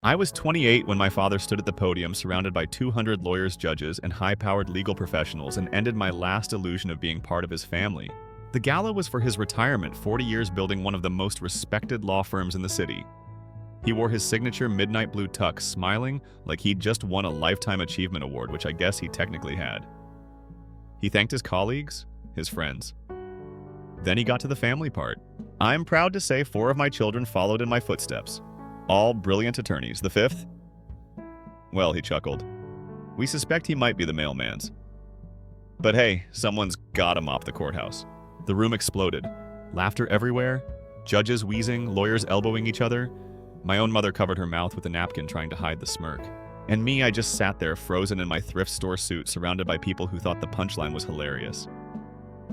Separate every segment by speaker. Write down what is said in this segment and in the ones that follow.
Speaker 1: I was 28 when my father stood at the podium surrounded by 200 lawyers, judges, and high-powered legal professionals and ended my last illusion of being part of his family. The gala was for his retirement, 40 years building one of the most respected law firms in the city. He wore his signature midnight blue tux, smiling like he'd just won a Lifetime Achievement Award, which I guess he technically had. He thanked his colleagues, his friends. Then he got to the family part. I'm proud to say 4 of my children followed in my footsteps. All brilliant attorneys. The 5th? Well, he chuckled. We suspect he might be the mailman's. But hey, someone's gotta mop the courthouse. The room exploded. Laughter everywhere, judges wheezing, lawyers elbowing each other. My own mother covered her mouth with a napkin trying to hide the smirk. And me, I just sat there frozen in my thrift store suit surrounded by people who thought the punchline was hilarious.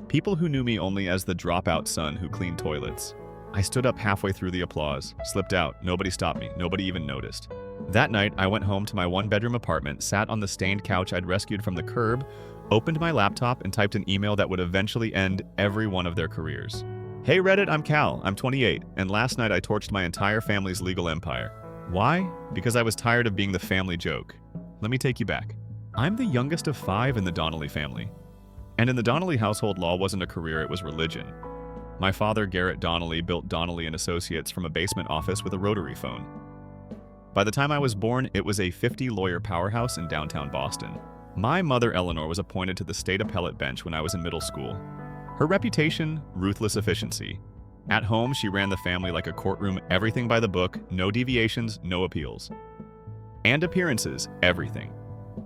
Speaker 1: People who knew me only as the dropout son who cleaned toilets. I stood up halfway through the applause, slipped out, nobody stopped me, nobody even noticed. That night, I went home to my 1-bedroom apartment, sat on the stained couch I'd rescued from the curb, opened my laptop, and typed an email that would eventually end every one of their careers. Hey Reddit, I'm Cal, I'm 28, and last night I torched my entire family's legal empire. Why? Because I was tired of being the family joke. Let me take you back. I'm the youngest of 5 in the Donnelly family. And in the Donnelly household, law wasn't a career, it was religion. My father, Garrett Donnelly, built Donnelly & Associates from a basement office with a rotary phone. By the time I was born, it was a 50-lawyer powerhouse in downtown Boston. My mother, Eleanor, was appointed to the state appellate bench when I was in middle school. Her reputation, ruthless efficiency. At home, she ran the family like a courtroom, everything by the book, no deviations, no appeals. And appearances, everything.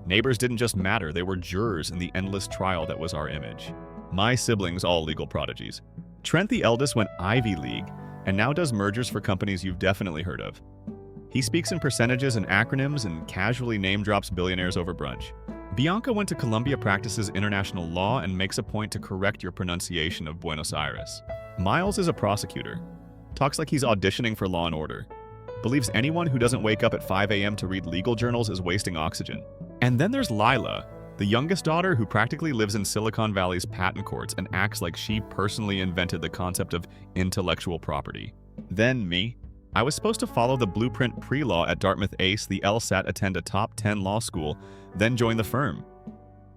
Speaker 1: Neighbors didn't just matter, they were jurors in the endless trial that was our image. My siblings, all legal prodigies. Trent, the eldest, went Ivy League and now does mergers for companies you've definitely heard of. He speaks in percentages and acronyms and casually name drops billionaires over brunch. Bianca went to Columbia, practices international law, and makes a point to correct your pronunciation of Buenos Aires. Miles is a prosecutor. Talks like he's auditioning for Law & Order. Believes anyone who doesn't wake up at 5 a.m. to read legal journals is wasting oxygen. And then there's Lila, the youngest daughter who practically lives in Silicon Valley's patent courts and acts like she personally invented the concept of intellectual property. Then me. I was supposed to follow the blueprint pre-law at Dartmouth, ace the LSAT, attend a top 10 law school, then join the firm.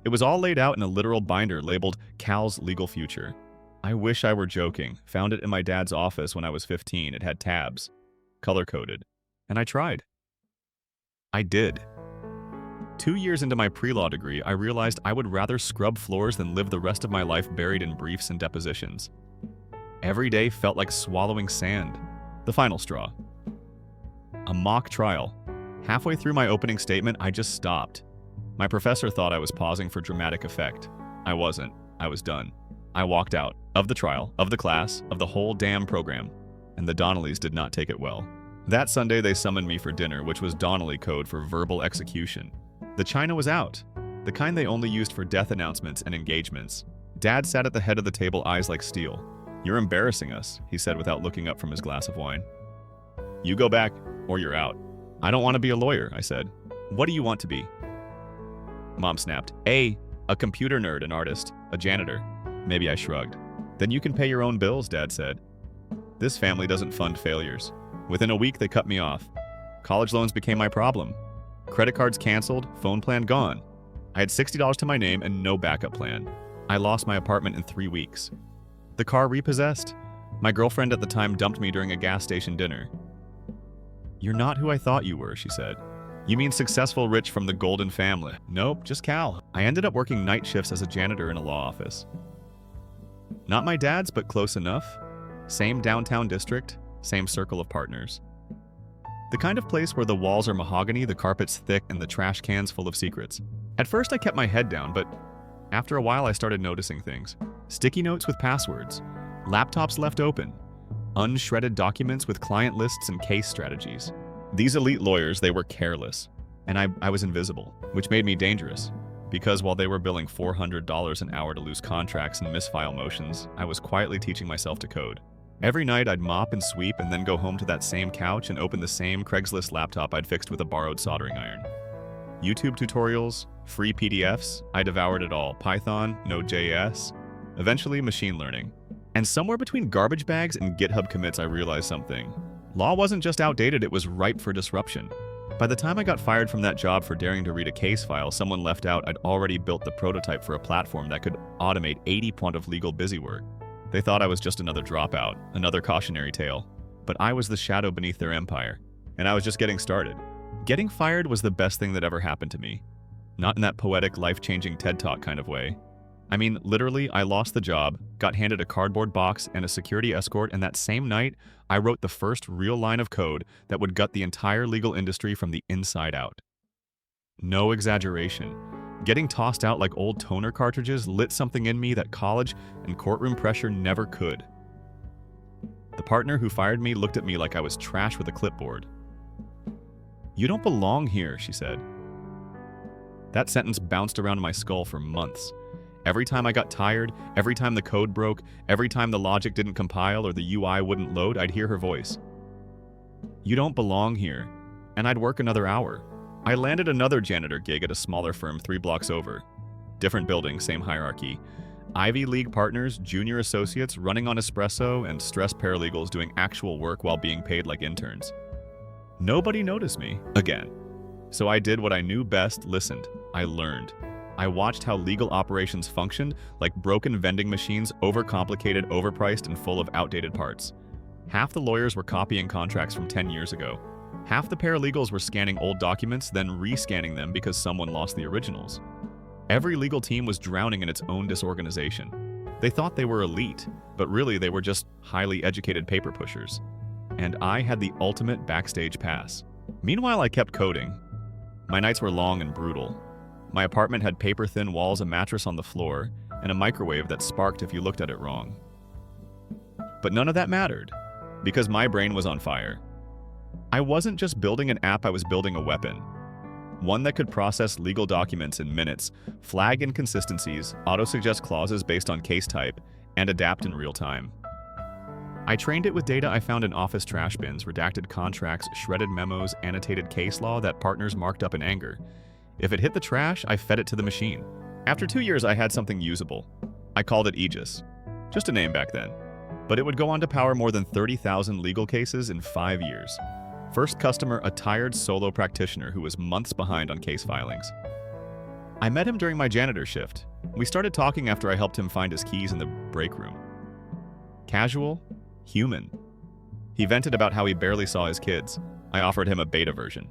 Speaker 1: It was all laid out in a literal binder labeled Cal's Legal Future. I wish I were joking. Found it in my dad's office when I was 15. It had tabs, color-coded. And I tried. I did. 2 years into my pre-law degree, I realized I would rather scrub floors than live the rest of my life buried in briefs and depositions. Every day felt like swallowing sand. The final straw. A mock trial. Halfway through my opening statement, I just stopped. My professor thought I was pausing for dramatic effect. I wasn't. I was done. I walked out. Of the trial, of the class, of the whole damn program. And the Donnellys did not take it well. That Sunday, they summoned me for dinner, which was Donnelly code for verbal execution. The china was out, the kind they only used for death announcements and engagements. Dad sat at the head of the table, eyes like steel. You're embarrassing us, he said without looking up from his glass of wine. You go back, or you're out. I don't want to be a lawyer, I said. What do you want to be? Mom snapped. A computer nerd, an artist, a janitor. Maybe I shrugged. Then you can pay your own bills, Dad said. This family doesn't fund failures. Within a week, they cut me off. College loans became my problem. Credit cards canceled, phone plan gone. I had $60 to my name and no backup plan. I lost my apartment in 3 weeks. The car repossessed. My girlfriend at the time dumped me during a gas station dinner. You're not who I thought you were, she said. You mean successful rich from the golden family? Nope, just Cal. I ended up working night shifts as a janitor in a law office. Not my dad's, but close enough. Same downtown district, same circle of partners. The kind of place where the walls are mahogany, the carpet's thick, and the trash cans full of secrets. At first I kept my head down, but after a while I started noticing things. Sticky notes with passwords, laptops left open, unshredded documents with client lists and case strategies. These elite lawyers, they were careless, and I was invisible, which made me dangerous. Because while they were billing $400 an hour to lose contracts and misfile motions, I was quietly teaching myself to code. Every night I'd mop and sweep and then go home to that same couch and open the same Craigslist laptop I'd fixed with a borrowed soldering iron. YouTube tutorials, free PDFs, I devoured it all. Python, Node.js, eventually machine learning. And somewhere between garbage bags and GitHub commits I realized something. Law wasn't just outdated, it was ripe for disruption. By the time I got fired from that job for daring to read a case file someone left out, I'd already built the prototype for a platform that could automate 80% of legal busywork. They thought I was just another dropout, another cautionary tale. But I was the shadow beneath their empire, and I was just getting started. Getting fired was the best thing that ever happened to me. Not in that poetic, life-changing TED Talk kind of way. I mean, literally, I lost the job, got handed a cardboard box and a security escort, and that same night, I wrote the first real line of code that would gut the entire legal industry from the inside out. No exaggeration. Getting tossed out like old toner cartridges lit something in me that college and courtroom pressure never could. The partner who fired me looked at me like I was trash with a clipboard. "You don't belong here," she said. That sentence bounced around my skull for months. Every time I got tired, every time the code broke, every time the logic didn't compile or the UI wouldn't load, I'd hear her voice. "You don't belong here." And I'd work another hour. I landed another janitor gig at a smaller firm 3 blocks over. Different building, same hierarchy. Ivy League partners, junior associates running on espresso, and stressed paralegals doing actual work while being paid like interns. Nobody noticed me, again. So I did what I knew best, listened. I learned. I watched how legal operations functioned like broken vending machines, overcomplicated, overpriced, and full of outdated parts. Half the lawyers were copying contracts from 10 years ago. Half the paralegals were scanning old documents, then rescanning them because someone lost the originals. Every legal team was drowning in its own disorganization. They thought they were elite, but really they were just highly educated paper pushers. And I had the ultimate backstage pass. Meanwhile, I kept coding. My nights were long and brutal. My apartment had paper-thin walls, a mattress on the floor, and a microwave that sparked if you looked at it wrong. But none of that mattered, because my brain was on fire. I wasn't just building an app, I was building a weapon. One that could process legal documents in minutes, flag inconsistencies, auto-suggest clauses based on case type, and adapt in real time. I trained it with data I found in office trash bins, redacted contracts, shredded memos, annotated case law that partners marked up in anger. If it hit the trash, I fed it to the machine. After 2 years, I had something usable. I called it Aegis. Just a name back then. But it would go on to power more than 30,000 legal cases in 5 years. First customer, a tired solo practitioner who was months behind on case filings. I met him during my janitor shift. We started talking after I helped him find his keys in the break room. Casual, human. He vented about how he barely saw his kids. I offered him a beta version.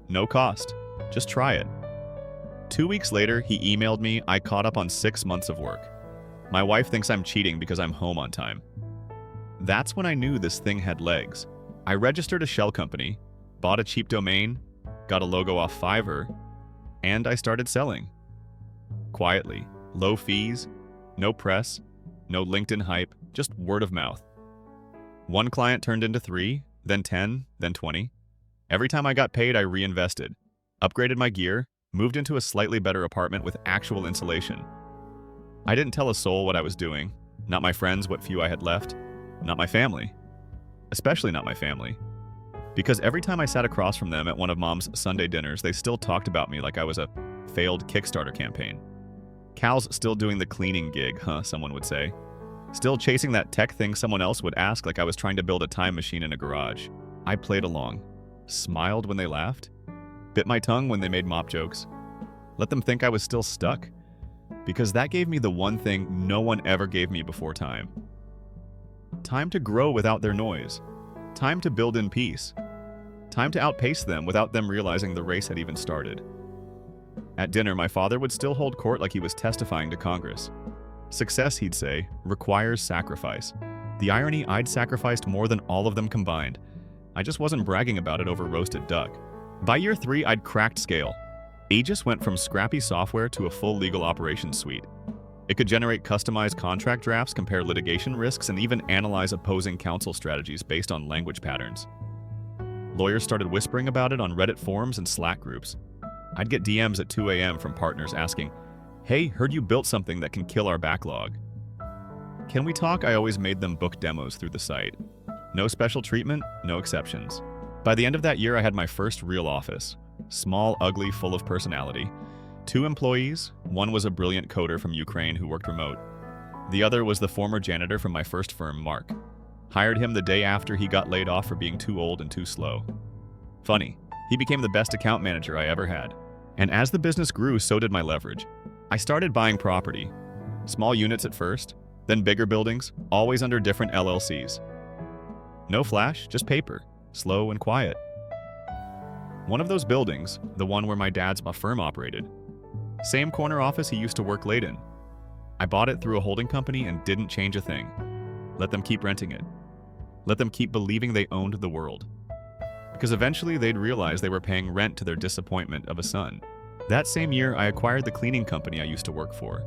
Speaker 1: No cost. Just try it. 2 weeks later, he emailed me. I caught up on 6 months of work. My wife thinks I'm cheating because I'm home on time. That's when I knew this thing had legs. I registered a shell company, bought a cheap domain, got a logo off Fiverr, and I started selling. Quietly, low fees, no press, no LinkedIn hype, just word of mouth. One client turned into 3, then 10, then 20. Every time I got paid, I reinvested, upgraded my gear, moved into a slightly better apartment with actual insulation. I didn't tell a soul what I was doing, not my friends what few I had left, not my family. Especially not my family. Because every time I sat across from them at one of Mom's Sunday dinners, they still talked about me like I was a failed Kickstarter campaign. Cal's still doing the cleaning gig, someone would say. Still chasing that tech thing someone else would ask like I was trying to build a time machine in a garage. I played along, smiled when they laughed, bit my tongue when they made mop jokes, let them think I was still stuck. Because that gave me the one thing no one ever gave me before time. Time to grow without their noise. Time to build in peace. Time to outpace them without them realizing the race had even started. At dinner, my father would still hold court like he was testifying to Congress. Success, he'd say, requires sacrifice. The irony, I'd sacrificed more than all of them combined. I just wasn't bragging about it over roasted duck. By year 3, I'd cracked scale. Aegis went from scrappy software to a full legal operations suite. It could generate customized contract drafts, compare litigation risks, and even analyze opposing counsel strategies based on language patterns. Lawyers started whispering about it on Reddit forums and Slack groups. I'd get DMs at 2 a.m. from partners asking, "Hey, heard you built something that can kill our backlog. Can we talk?" I always made them book demos through the site. No special treatment, no exceptions. By the end of that year, I had my first real office. Small, ugly, full of personality. 2 employees. One was a brilliant coder from Ukraine who worked remote. The other was the former janitor from my first firm, Mark. Hired him the day after he got laid off for being too old and too slow. Funny, He became the best account manager I ever had. And as the business grew, so did my leverage. I started buying property. Small units at first, then bigger buildings, always under different LLCs. No flash, just paper, slow and quiet. One of those buildings, the one where my dad's firm operated, same corner office he used to work late in. I bought it through a holding company and didn't change a thing. Let them keep renting it. Let them keep believing they owned the world. Because eventually they'd realize they were paying rent to their disappointment of a son. That same year, I acquired the cleaning company I used to work for.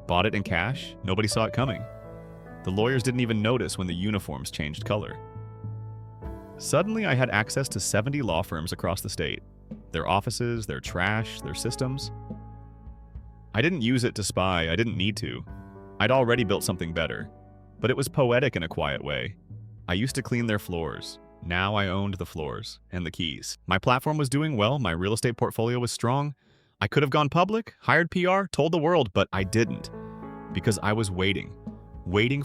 Speaker 1: Bought it in cash, nobody saw it coming. The lawyers didn't even notice when the uniforms changed color. Suddenly, I had access to 70 law firms across the state. Their offices, their trash, their systems. I didn't use it to spy, I didn't need to. I'd already built something better. But it was poetic in a quiet way. I used to clean their floors. Now I owned the floors and the keys. My platform was doing well, my real estate portfolio was strong. I could have gone public, hired PR, told the world, but I didn't. Because I was waiting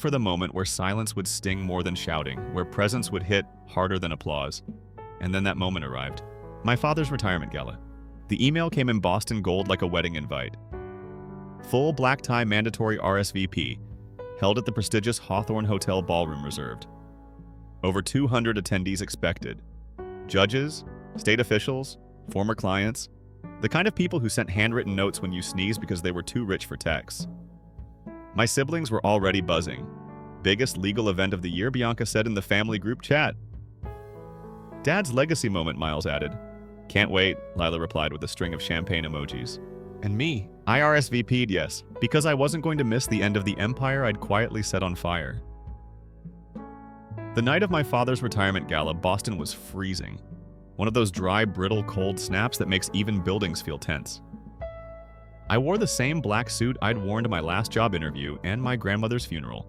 Speaker 1: for the moment where silence would sting more than shouting, where presence would hit harder than applause. And then that moment arrived. My father's retirement gala. The email came in Boston gold like a wedding invite. Full black tie mandatory RSVP, held at the prestigious Hawthorne Hotel ballroom reserved. Over 200 attendees expected. Judges, state officials, former clients, the kind of people who sent handwritten notes when you sneezed because they were too rich for texts. My siblings were already buzzing. Biggest legal event of the year, Bianca said in the family group chat. Dad's legacy moment, Miles added. Can't wait, Lila replied with a string of champagne emojis. And me, I RSVP'd yes, because I wasn't going to miss the end of the empire I'd quietly set on fire. The night of my father's retirement gala, Boston was freezing. One of those dry, brittle, cold snaps that makes even buildings feel tense. I wore the same black suit I'd worn to my last job interview and my grandmother's funeral.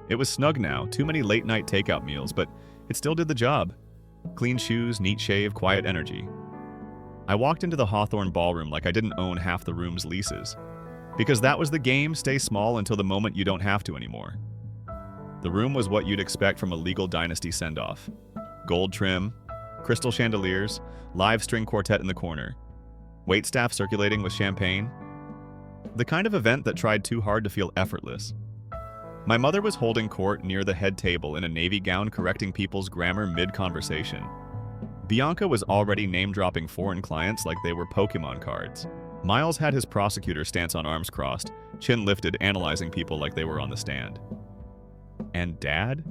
Speaker 1: It was snug now, too many late-night takeout meals, but it still did the job. Clean shoes, neat shave, quiet energy. I walked into the Hawthorne ballroom like I didn't own half the room's leases. Because that was the game, stay small until the moment you don't have to anymore. The room was what you'd expect from a legal dynasty send-off. Gold trim, crystal chandeliers, live string quartet in the corner. Waitstaff circulating with champagne. The kind of event that tried too hard to feel effortless. My mother was holding court near the head table in a navy gown, correcting people's grammar mid-conversation. Bianca was already name-dropping foreign clients like they were Pokemon cards. Miles had his prosecutor stance on arms crossed, chin lifted, analyzing people like they were on the stand. And Dad?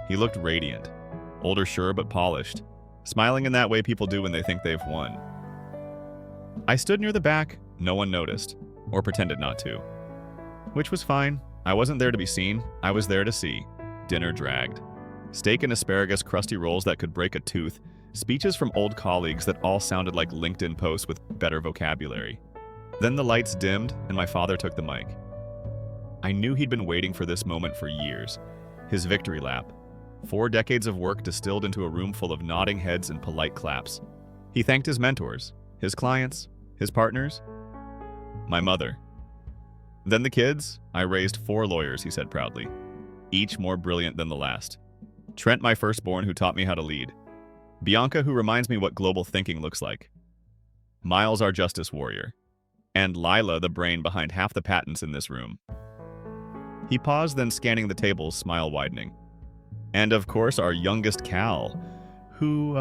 Speaker 1: He looked radiant. Older sure, but polished. Smiling in that way people do when they think they've won. I stood near the back, no one noticed, or pretended not to. Which was fine. I wasn't there to be seen, I was there to see. Dinner dragged. Steak and asparagus, crusty rolls that could break a tooth, speeches from old colleagues that all sounded like LinkedIn posts with better vocabulary. Then the lights dimmed and my father took the mic. I knew he'd been waiting for this moment for years. His victory lap. 4 decades of work distilled into a room full of nodding heads and polite claps. He thanked his mentors, his clients, his partners, my mother. Then the kids. I raised 4 lawyers, he said proudly, each more brilliant than the last. Trent, my firstborn, who taught me how to lead. Bianca, who reminds me what global thinking looks like. Miles, our justice warrior. And Lila, the brain behind half the patents in this room. He paused, then scanning the tables, smile widening. And of course, our youngest Cal, who,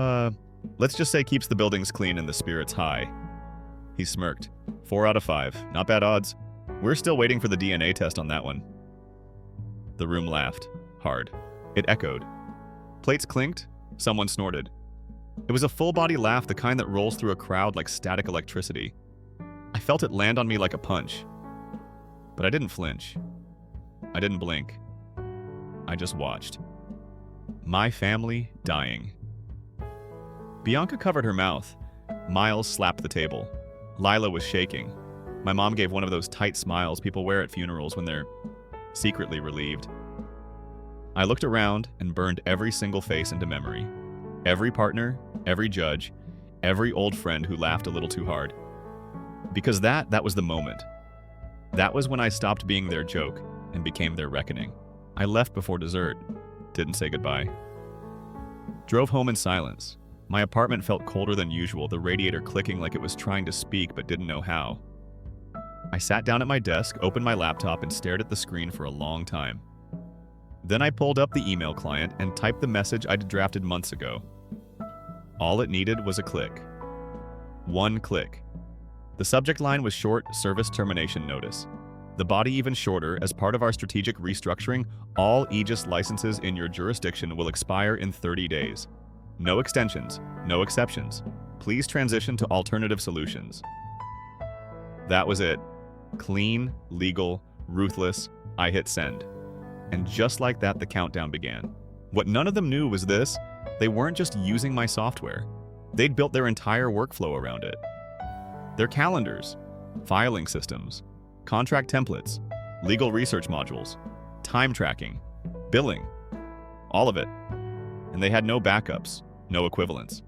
Speaker 1: let's just say keeps the buildings clean and the spirits high. He smirked. 4 out of 5. Not bad odds. We're still waiting for the DNA test on that one. The room laughed. Hard. It echoed. Plates clinked. Someone snorted. It was a full-body laugh, the kind that rolls through a crowd like static electricity. I felt it land on me like a punch. But I didn't flinch. I didn't blink. I just watched. My family dying. Bianca covered her mouth. Miles slapped the table. Lila was shaking. My mom gave one of those tight smiles people wear at funerals when they're secretly relieved. I looked around and burned every single face into memory. Every partner, every judge, every old friend who laughed a little too hard. Because that was the moment. That was when I stopped being their joke and became their reckoning. I left before dessert. Didn't say goodbye. Drove home in silence. My apartment felt colder than usual, the radiator clicking like it was trying to speak but didn't know how. I sat down at my desk, opened my laptop, and stared at the screen for a long time. Then I pulled up the email client and typed the message I'd drafted months ago. All it needed was a click. One click. The subject line was short, service termination notice. The body even shorter. As part of our strategic restructuring, all Aegis licenses in your jurisdiction will expire in 30 days. No extensions, no exceptions. Please transition to alternative solutions. That was it. Clean, legal, ruthless. I hit send. And just like that, the countdown began. What none of them knew was this: they weren't just using my software. They'd built their entire workflow around it. Their calendars, filing systems, contract templates, legal research modules, time tracking, billing, all of it. And they had no backups, no equivalents.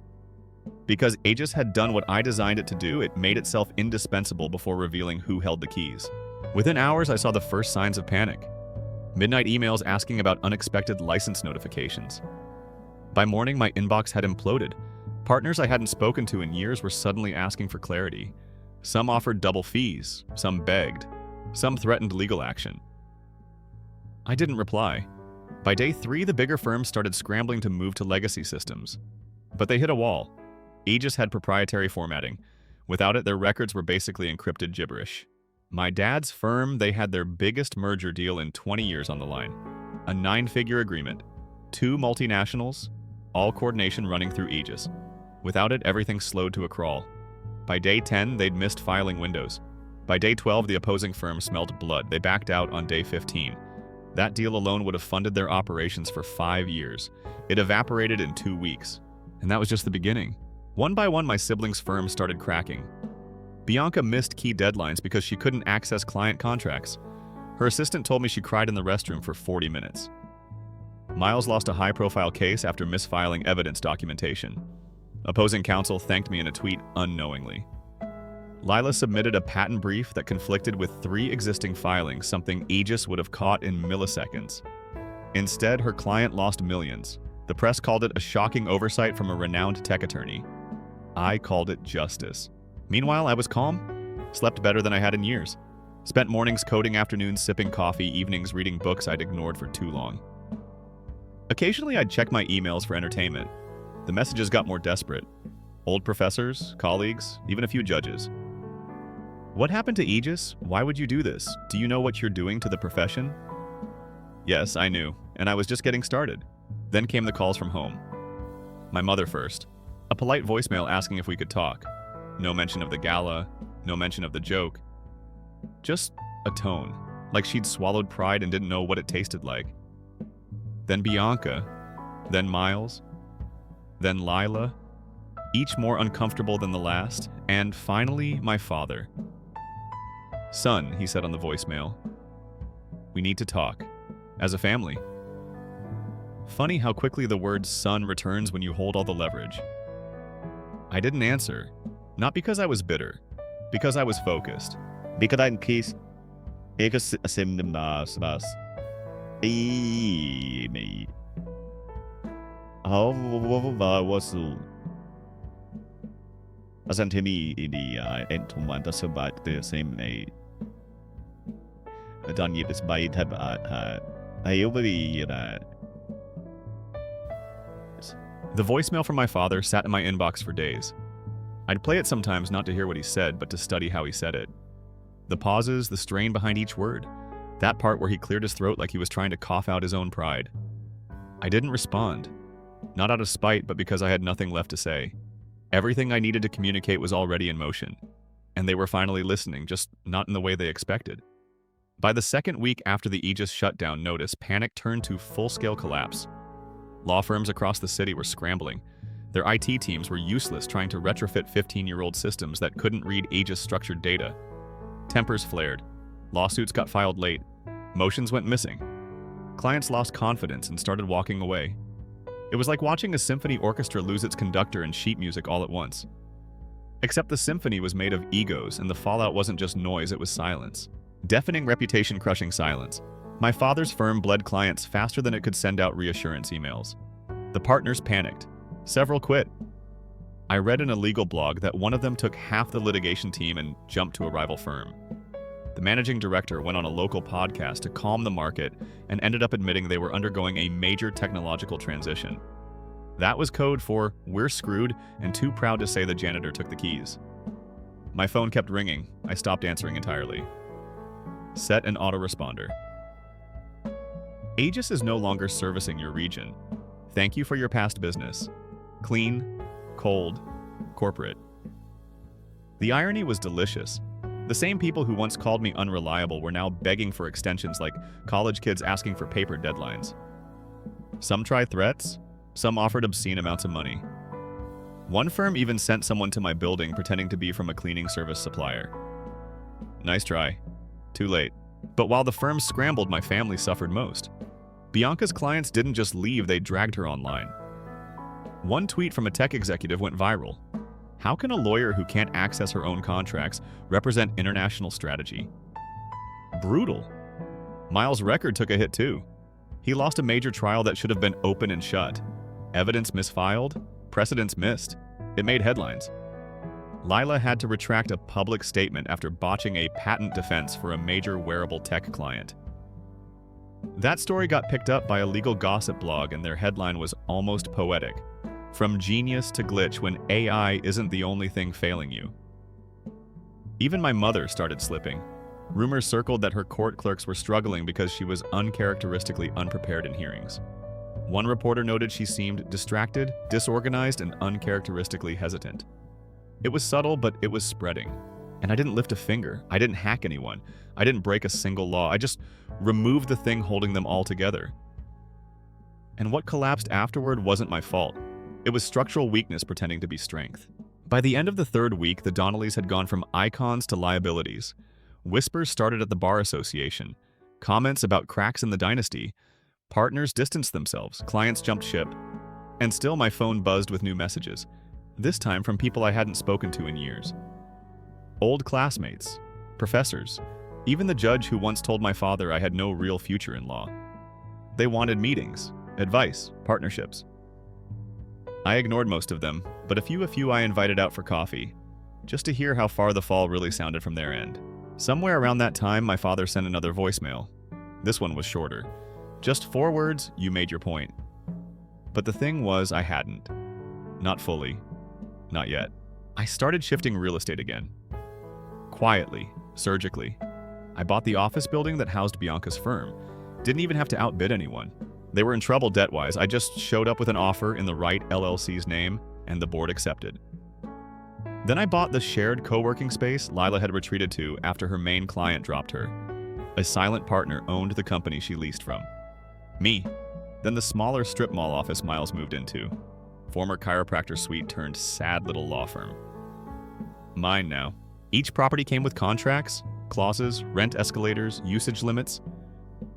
Speaker 1: Because Aegis had done what I designed it to do, it made itself indispensable before revealing who held the keys. Within hours, I saw the first signs of panic. Midnight emails asking about unexpected license notifications. By morning, my inbox had imploded. Partners I hadn't spoken to in years were suddenly asking for clarity. Some offered double fees, some begged, some threatened legal action. I didn't reply. By day 3, the bigger firms started scrambling to move to legacy systems. But they hit a wall. Aegis had proprietary formatting. Without it, their records were basically encrypted gibberish. My dad's firm, they had their biggest merger deal in 20 years on the line. A 9-figure agreement. 2 multinationals, all coordination running through Aegis. Without it, everything slowed to a crawl. By day 10, they'd missed filing windows. By day 12, the opposing firm smelled blood. They backed out on day 15. That deal alone would have funded their operations for 5 years. It evaporated in 2 weeks. And that was just the beginning. One by one, my siblings' firms started cracking. Bianca missed key deadlines because she couldn't access client contracts. Her assistant told me she cried in the restroom for 40 minutes. Miles lost a high-profile case after misfiling evidence documentation. Opposing counsel thanked me in a tweet unknowingly. Lila submitted a patent brief that conflicted with 3 existing filings, something Aegis would have caught in milliseconds. Instead, her client lost millions. The press called it a shocking oversight from a renowned tech attorney. I called it justice. Meanwhile, I was calm, slept better than I had in years, spent mornings coding, afternoons sipping coffee, evenings reading books I'd ignored for too long. Occasionally, I'd check my emails for entertainment. The messages got more desperate. Old professors, colleagues, even a few judges. What happened to Aegis? Why would you do this? Do you know what you're doing to the profession? Yes, I knew, and I was just getting started. Then came the calls from home. My mother first. A polite voicemail asking if we could talk. No mention of the gala, no mention of the joke. Just a tone, like she'd swallowed pride and didn't know what it tasted like. Then Bianca, then Miles, then Lila, each more uncomfortable than the last, and finally, my father. Son, he said on the voicemail, we need to talk, as a family. Funny how quickly the word son returns when you hold all the leverage. I didn't answer, not because I was bitter, because I was focused.
Speaker 2: Because I'm peace. Because I'm me. How was as I'm me in the end to want to about the same age. I don't need this by type I will be
Speaker 1: The voicemail from my father sat in my inbox for days. I'd play it sometimes not to hear what he said, but to study how he said it. The pauses, the strain behind each word. That part where he cleared his throat like he was trying to cough out his own pride. I didn't respond. Not out of spite, but because I had nothing left to say. Everything I needed to communicate was already in motion. And they were finally listening, just not in the way they expected. By the second week after the Aegis shutdown notice, panic turned to full-scale collapse. Law firms across the city were scrambling. Their IT teams were useless trying to retrofit 15-year-old systems that couldn't read Aegis structured data. Tempers flared. Lawsuits got filed late. Motions went missing. Clients lost confidence and started walking away. It was like watching a symphony orchestra lose its conductor and sheet music all at once. Except the symphony was made of egos, and the fallout wasn't just noise, it was silence. Deafening, reputation-crushing silence. My father's firm bled clients faster than it could send out reassurance emails. The partners panicked. Several quit. I read in a legal blog that one of them took half the litigation team and jumped to a rival firm. The managing director went on a local podcast to calm the market and ended up admitting they were undergoing a major technological transition. That was code for "we're screwed and too proud to say the janitor took the keys." My phone kept ringing. I stopped answering entirely. Set an autoresponder. Aegis is no longer servicing your region. Thank you for your past business. Clean, cold, corporate. The irony was delicious. The same people who once called me unreliable were now begging for extensions like college kids asking for paper deadlines. Some tried threats, some offered obscene amounts of money. One firm even sent someone to my building pretending to be from a cleaning service supplier. Nice try. Too late. But while the firm scrambled, my family suffered most. Bianca's clients didn't just leave, they dragged her online. One tweet from a tech executive went viral. How can a lawyer who can't access her own contracts represent international strategy? Brutal. Miles' record took a hit too. He lost a major trial that should have been open and shut. Evidence misfiled, precedents missed. It made headlines. Lila had to retract a public statement after botching a patent defense for a major wearable tech client. That story got picked up by a legal gossip blog, and their headline was almost poetic. From genius to glitch when AI isn't the only thing failing you. Even my mother started slipping. Rumors circled that her court clerks were struggling because she was uncharacteristically unprepared in hearings. One reporter noted she seemed distracted, disorganized, and uncharacteristically hesitant. It was subtle, but it was spreading. And I didn't lift a finger. I didn't hack anyone. I didn't break a single law. I just removed the thing holding them all together. And what collapsed afterward wasn't my fault. It was structural weakness pretending to be strength. By the end of the third week, the Donnellys had gone from icons to liabilities. Whispers started at the bar association. Comments about cracks in the dynasty. Partners distanced themselves. Clients jumped ship. And still my phone buzzed with new messages. This time from people I hadn't spoken to in years. Old classmates, professors, even the judge who once told my father I had no real future in law. They wanted meetings, advice, partnerships. I ignored most of them, but a few I invited out for coffee, just to hear how far the fall really sounded from their end. Somewhere around that time, my father sent another voicemail. This one was shorter. Just 4 words, "You made your point." But the thing was, I hadn't. Not fully. Not yet. I started shifting real estate again. Quietly, surgically. I bought the office building that housed Bianca's firm. Didn't even have to outbid anyone. They were in trouble debt-wise. I just showed up with an offer in the right LLC's name, and the board accepted. Then I bought the shared co-working space Lila had retreated to after her main client dropped her. A silent partner owned the company she leased from. Me. Then the smaller strip mall office Miles moved into. Former chiropractor suite turned sad little law firm. Mine now. Each property came with contracts, clauses, rent escalators, usage limits.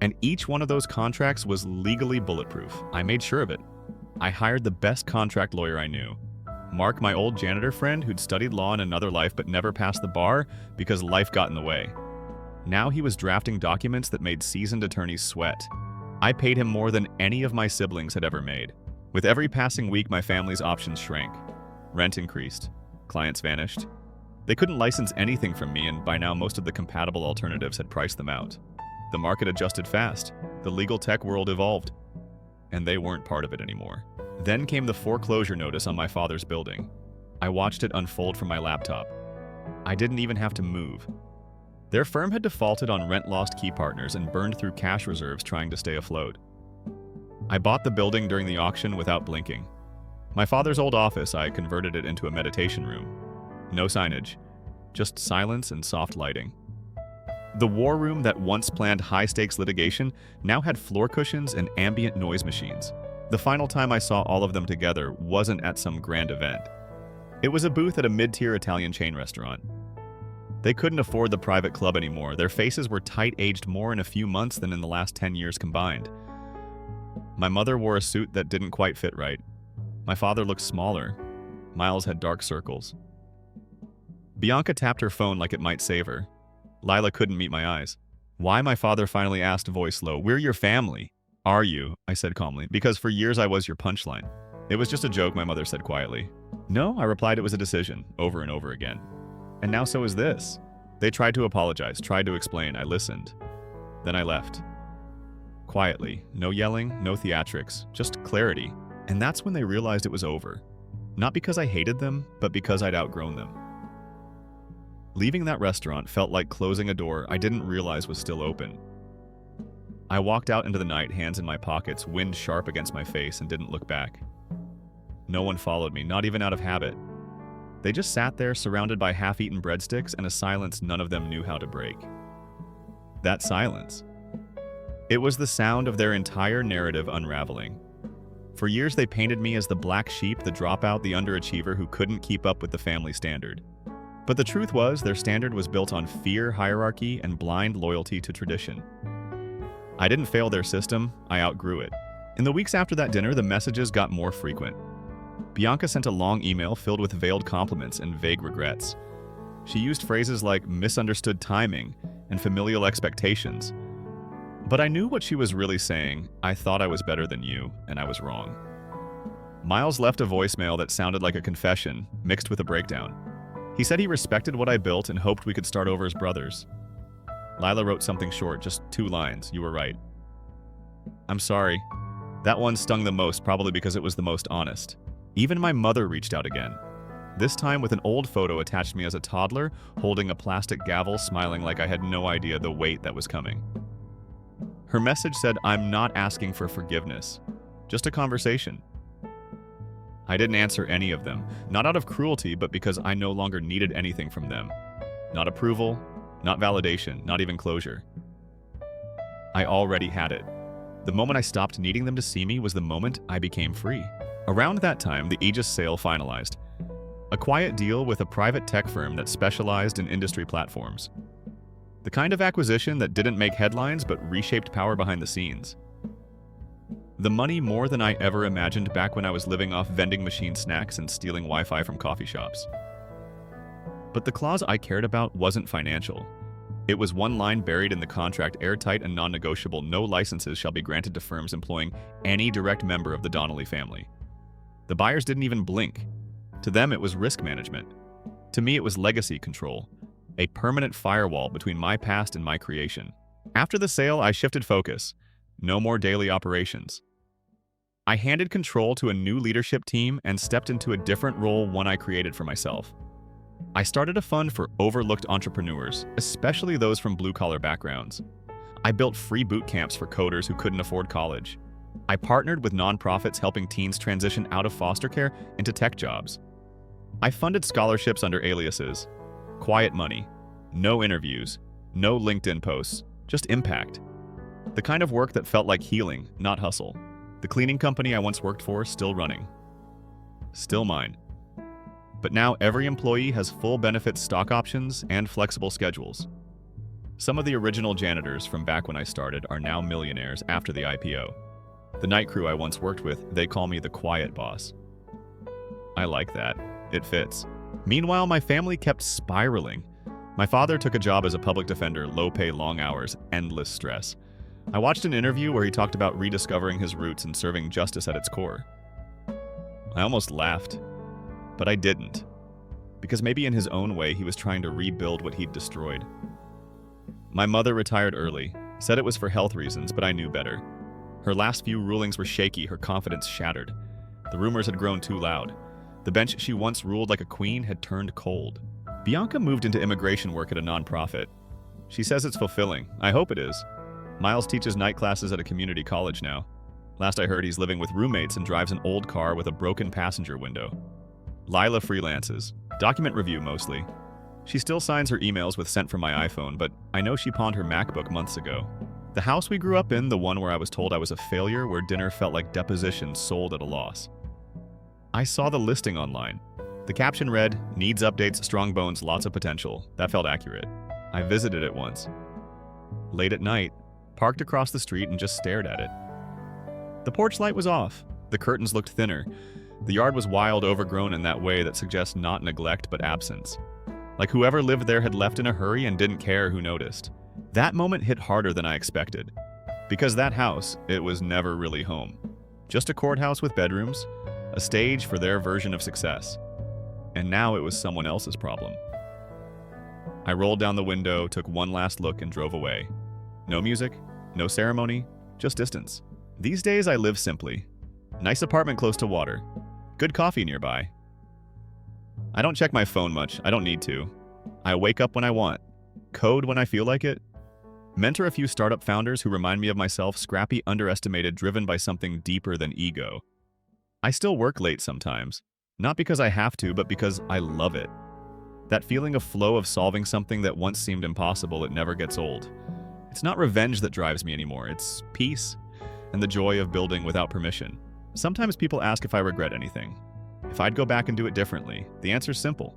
Speaker 1: And each one of those contracts was legally bulletproof. I made sure of it. I hired the best contract lawyer I knew. Mark, my old janitor friend who'd studied law in another life but never passed the bar because life got in the way. Now he was drafting documents that made seasoned attorneys sweat. I paid him more than any of my siblings had ever made. With every passing week, my family's options shrank. Rent increased. Clients vanished. They couldn't license anything from me, and by now most of the compatible alternatives had priced them out. The market adjusted fast. The legal tech world evolved. And they weren't part of it anymore. Then came the foreclosure notice on my father's building. I watched it unfold from my laptop. I didn't even have to move. Their firm had defaulted on rent-lost key partners and burned through cash reserves trying to stay afloat. I bought the building during the auction without blinking. My father's old office, I converted it into a meditation room. No signage, just silence and soft lighting. The war room that once planned high-stakes litigation now had floor cushions and ambient noise machines. The final time I saw all of them together wasn't at some grand event. It was a booth at a mid-tier Italian chain restaurant. They couldn't afford the private club anymore. Their faces were tight-aged more in a few months than in the last 10 years combined. My mother wore a suit that didn't quite fit right. My father looked smaller. Miles had dark circles. Bianca tapped her phone like it might save her. Lila couldn't meet my eyes. Why, my father finally asked, voice low. We're your family. Are you? I said calmly. Because for years I was your punchline. It was just a joke, my mother said quietly. No, I replied it was a decision, over and over again. And now so is this. They tried to apologize, tried to explain, I listened. Then I left. Quietly, no yelling, no theatrics, just clarity. And that's when they realized it was over. Not because I hated them, but because I'd outgrown them. Leaving that restaurant felt like closing a door I didn't realize was still open. I walked out into the night, hands in my pockets, wind sharp against my face, and didn't look back. No one followed me, not even out of habit. They just sat there surrounded by half-eaten breadsticks and a silence none of them knew how to break. That silence. It was the sound of their entire narrative unraveling. For years they painted me as the black sheep, the dropout, the underachiever who couldn't keep up with the family standard. But the truth was, their standard was built on fear, hierarchy, and blind loyalty to tradition. I didn't fail their system, I outgrew it. In the weeks after that dinner, the messages got more frequent. Bianca sent a long email filled with veiled compliments and vague regrets. She used phrases like misunderstood timing and familial expectations. But I knew what she was really saying. I thought I was better than you, and I was wrong. Miles left a voicemail that sounded like a confession, mixed with a breakdown. He said he respected what I built and hoped we could start over as brothers. Lila wrote something short, just 2 lines. You were right. I'm sorry. That one stung the most, probably because it was the most honest. Even my mother reached out again. This time with an old photo attached to me as a toddler, holding a plastic gavel, smiling like I had no idea the weight that was coming. Her message said, I'm not asking for forgiveness, just a conversation. I didn't answer any of them, not out of cruelty, but because I no longer needed anything from them. Not approval, not validation, not even closure. I already had it. The moment I stopped needing them to see me was the moment I became free. Around that time, the Aegis sale finalized. A quiet deal with a private tech firm that specialized in industry platforms. The kind of acquisition that didn't make headlines but reshaped power behind the scenes. The money more than I ever imagined back when I was living off vending machine snacks and stealing Wi-Fi from coffee shops. But the clause I cared about wasn't financial. It was one line buried in the contract, airtight and non-negotiable. No licenses shall be granted to firms employing any direct member of the Donnelly family. The buyers didn't even blink. To them, it was risk management. To me, it was legacy control. A permanent firewall between my past and my creation. After the sale, I shifted focus. No more daily operations. I handed control to a new leadership team and stepped into a different role, one I created for myself. I started a fund for overlooked entrepreneurs, especially those from blue-collar backgrounds. I built free boot camps for coders who couldn't afford college. I partnered with nonprofits helping teens transition out of foster care into tech jobs. I funded scholarships under aliases. Quiet money. No interviews. No LinkedIn posts. Just impact. The kind of work that felt like healing, not hustle. The cleaning company I once worked for, still running. Still mine. But now every employee has full benefits, stock options, and flexible schedules. Some of the original janitors from back when I started are now millionaires after the IPO. The night crew I once worked with, they call me the quiet boss. I like that. It fits. Meanwhile, my family kept spiraling. My father took a job as a public defender, low pay, long hours, endless stress. I watched an interview where he talked about rediscovering his roots and serving justice at its core. I almost laughed, but I didn't, because maybe in his own way he was trying to rebuild what he'd destroyed. My mother retired early, said it was for health reasons, but I knew better. Her last few rulings were shaky, her confidence shattered. The rumors had grown too loud. The bench she once ruled like a queen had turned cold. Bianca moved into immigration work at a nonprofit. She says it's fulfilling. I hope it is. Miles teaches night classes at a community college now. Last I heard, he's living with roommates and drives an old car with a broken passenger window. Lila freelances. Document review mostly. She still signs her emails with sent from my iPhone, but I know she pawned her MacBook months ago. The house we grew up in, the one where I was told I was a failure, where dinner felt like deposition, sold at a loss. I saw the listing online. The caption read, needs updates, strong bones, lots of potential. That felt accurate. I visited it once. Late at night, parked across the street and just stared at it. The porch light was off. The curtains looked thinner. The yard was wild, overgrown in that way that suggests not neglect but absence. Like whoever lived there had left in a hurry and didn't care who noticed. That moment hit harder than I expected. Because that house, it was never really home. Just a courthouse with bedrooms, a stage for their version of success. And now it was someone else's problem. I rolled down the window, took one last look, and drove away. No music, no ceremony, just distance. These days I live simply. Nice apartment close to water. Good coffee nearby. I don't check my phone much, I don't need to. I wake up when I want. Code when I feel like it. Mentor a few startup founders who remind me of myself, scrappy, underestimated, driven by something deeper than ego. I still work late sometimes. Not because I have to, but because I love it. That feeling of flow of solving something that once seemed impossible, it never gets old. It's not revenge that drives me anymore, it's peace and the joy of building without permission. Sometimes people ask if I regret anything. If I'd go back and do it differently, the answer's simple.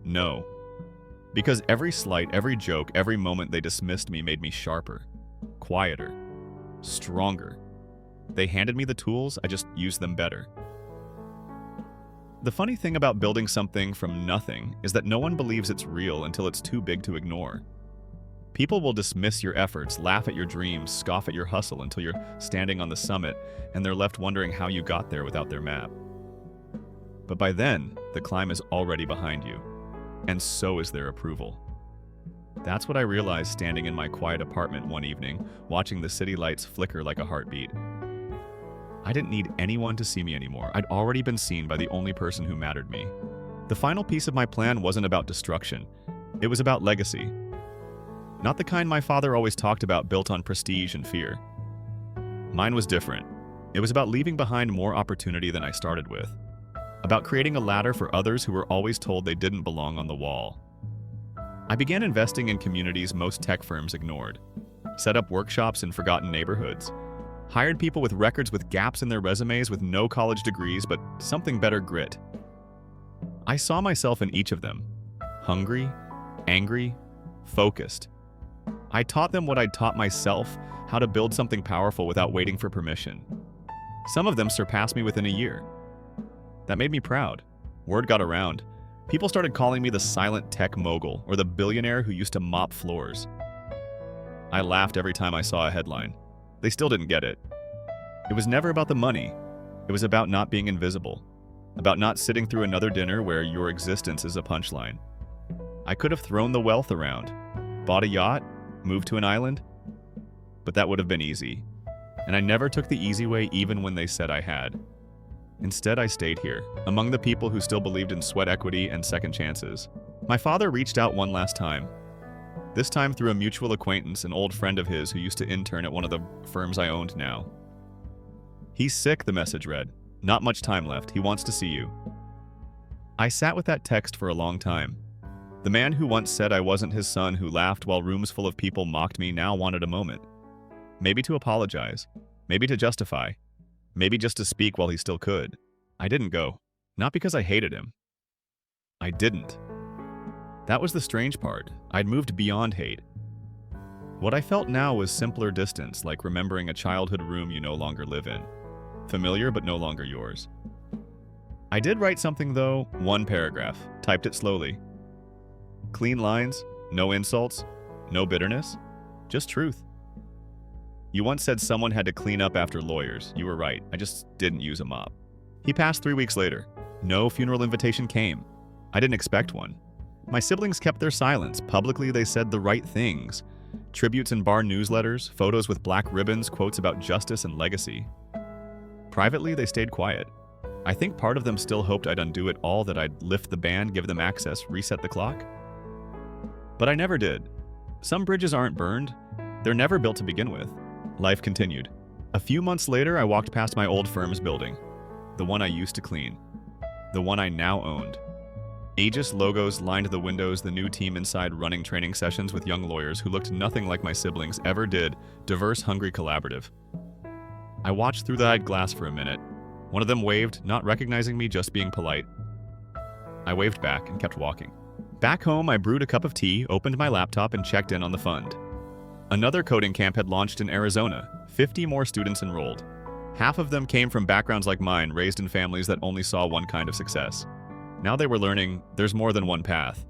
Speaker 1: No. Because every slight, every joke, every moment they dismissed me made me sharper, quieter, stronger. They handed me the tools, I just used them better. The funny thing about building something from nothing is that no one believes it's real until it's too big to ignore. People will dismiss your efforts, laugh at your dreams, scoff at your hustle until you're standing on the summit and they're left wondering how you got there without their map. But by then, the climb is already behind you, and so is their approval. That's what I realized standing in my quiet apartment one evening, watching the city lights flicker like a heartbeat. I didn't need anyone to see me anymore. I'd already been seen by the only person who mattered me. The final piece of my plan wasn't about destruction. It was about legacy. Not the kind my father always talked about, built on prestige and fear. Mine was different. It was about leaving behind more opportunity than I started with. About creating a ladder for others who were always told they didn't belong on the wall. I began investing in communities most tech firms ignored. Set up workshops in forgotten neighborhoods. Hired people with records with gaps in their resumes with no college degrees but something better grit. I saw myself in each of them. Hungry, angry, focused. I taught them what I'd taught myself, how to build something powerful without waiting for permission. Some of them surpassed me within a year. That made me proud. Word got around. People started calling me the silent tech mogul or the billionaire who used to mop floors. I laughed every time I saw a headline. They still didn't get it. It was never about the money. It was about not being invisible. About not sitting through another dinner where your existence is a punchline. I could have thrown the wealth around, bought a yacht, moved to an island, but that would have been easy. And I never took the easy way even when they said I had. Instead, I stayed here, among the people who still believed in sweat equity and second chances. My father reached out one last time. This time through a mutual acquaintance, an old friend of his who used to intern at one of the firms I owned now. "He's sick," the message read. "Not much time left. He wants to see you." I sat with that text for a long time. The man who once said I wasn't his son, who laughed while rooms full of people mocked me, now wanted a moment. Maybe to apologize. Maybe to justify. Maybe just to speak while he still could. I didn't go. Not because I hated him. I didn't. That was the strange part. I'd moved beyond hate. What I felt now was simpler distance, like remembering a childhood room you no longer live in. Familiar, but no longer yours. I did write something though, one paragraph, typed it slowly. Clean lines, no insults, no bitterness, just truth. "You once said someone had to clean up after lawyers. You were right. I just didn't use a mop." He passed 3 weeks later. No funeral invitation came. I didn't expect one. My siblings kept their silence. Publicly, they said the right things. Tributes in bar newsletters, photos with black ribbons, quotes about justice and legacy. Privately, they stayed quiet. I think part of them still hoped I'd undo it all, that I'd lift the ban, give them access, reset the clock. But I never did. Some bridges aren't burned. They're never built to begin with. Life continued. A few months later, I walked past my old firm's building. The one I used to clean. The one I now owned. Aegis logos lined the windows, the new team inside running training sessions with young lawyers who looked nothing like my siblings ever did, diverse, hungry, collaborative. I watched through the eyed glass for a minute. One of them waved, not recognizing me, just being polite. I waved back and kept walking. Back home, I brewed a cup of tea, opened my laptop, and checked in on the fund. Another coding camp had launched in Arizona, 50 more students enrolled. Half of them came from backgrounds like mine, raised in families that only saw one kind of success. Now they were learning there's more than one path.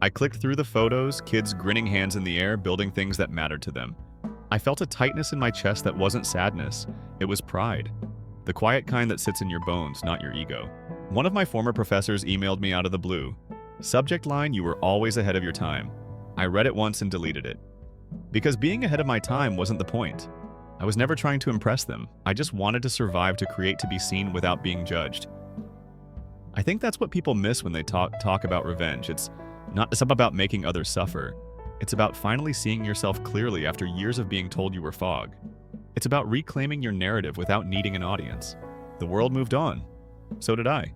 Speaker 1: I clicked through the photos, kids grinning, hands in the air, building things that mattered to them. I felt a tightness in my chest that wasn't sadness, it was pride. The quiet kind that sits in your bones, not your ego. One of my former professors emailed me out of the blue. Subject line, "You were always ahead of your time." I read it once and deleted it. Because being ahead of my time wasn't the point. I was never trying to impress them. I just wanted to survive, to create, to be seen without being judged. I think that's what people miss when they talk about revenge. It's not about making others suffer. It's about finally seeing yourself clearly after years of being told you were fog. It's about reclaiming your narrative without needing an audience. The world moved on. So did I.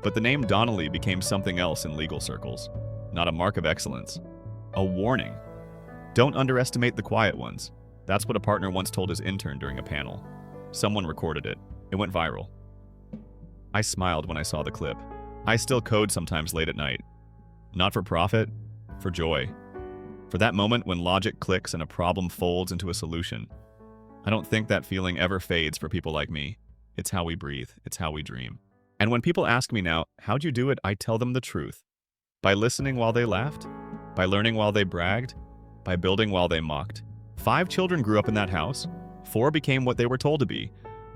Speaker 1: But the name Donnelly became something else in legal circles. Not a mark of excellence. A warning. Don't underestimate the quiet ones. That's what a partner once told his intern during a panel. Someone recorded it. It went viral. I smiled when I saw the clip. I still code sometimes late at night. Not for profit, for joy. For that moment when logic clicks and a problem folds into a solution. I don't think that feeling ever fades for people like me. It's how we breathe. It's how we dream. And when people ask me now, "How'd you do it?" I tell them the truth. By listening while they laughed, by learning while they bragged, by building while they mocked. 5 children grew up in that house. 4 became what they were told to be.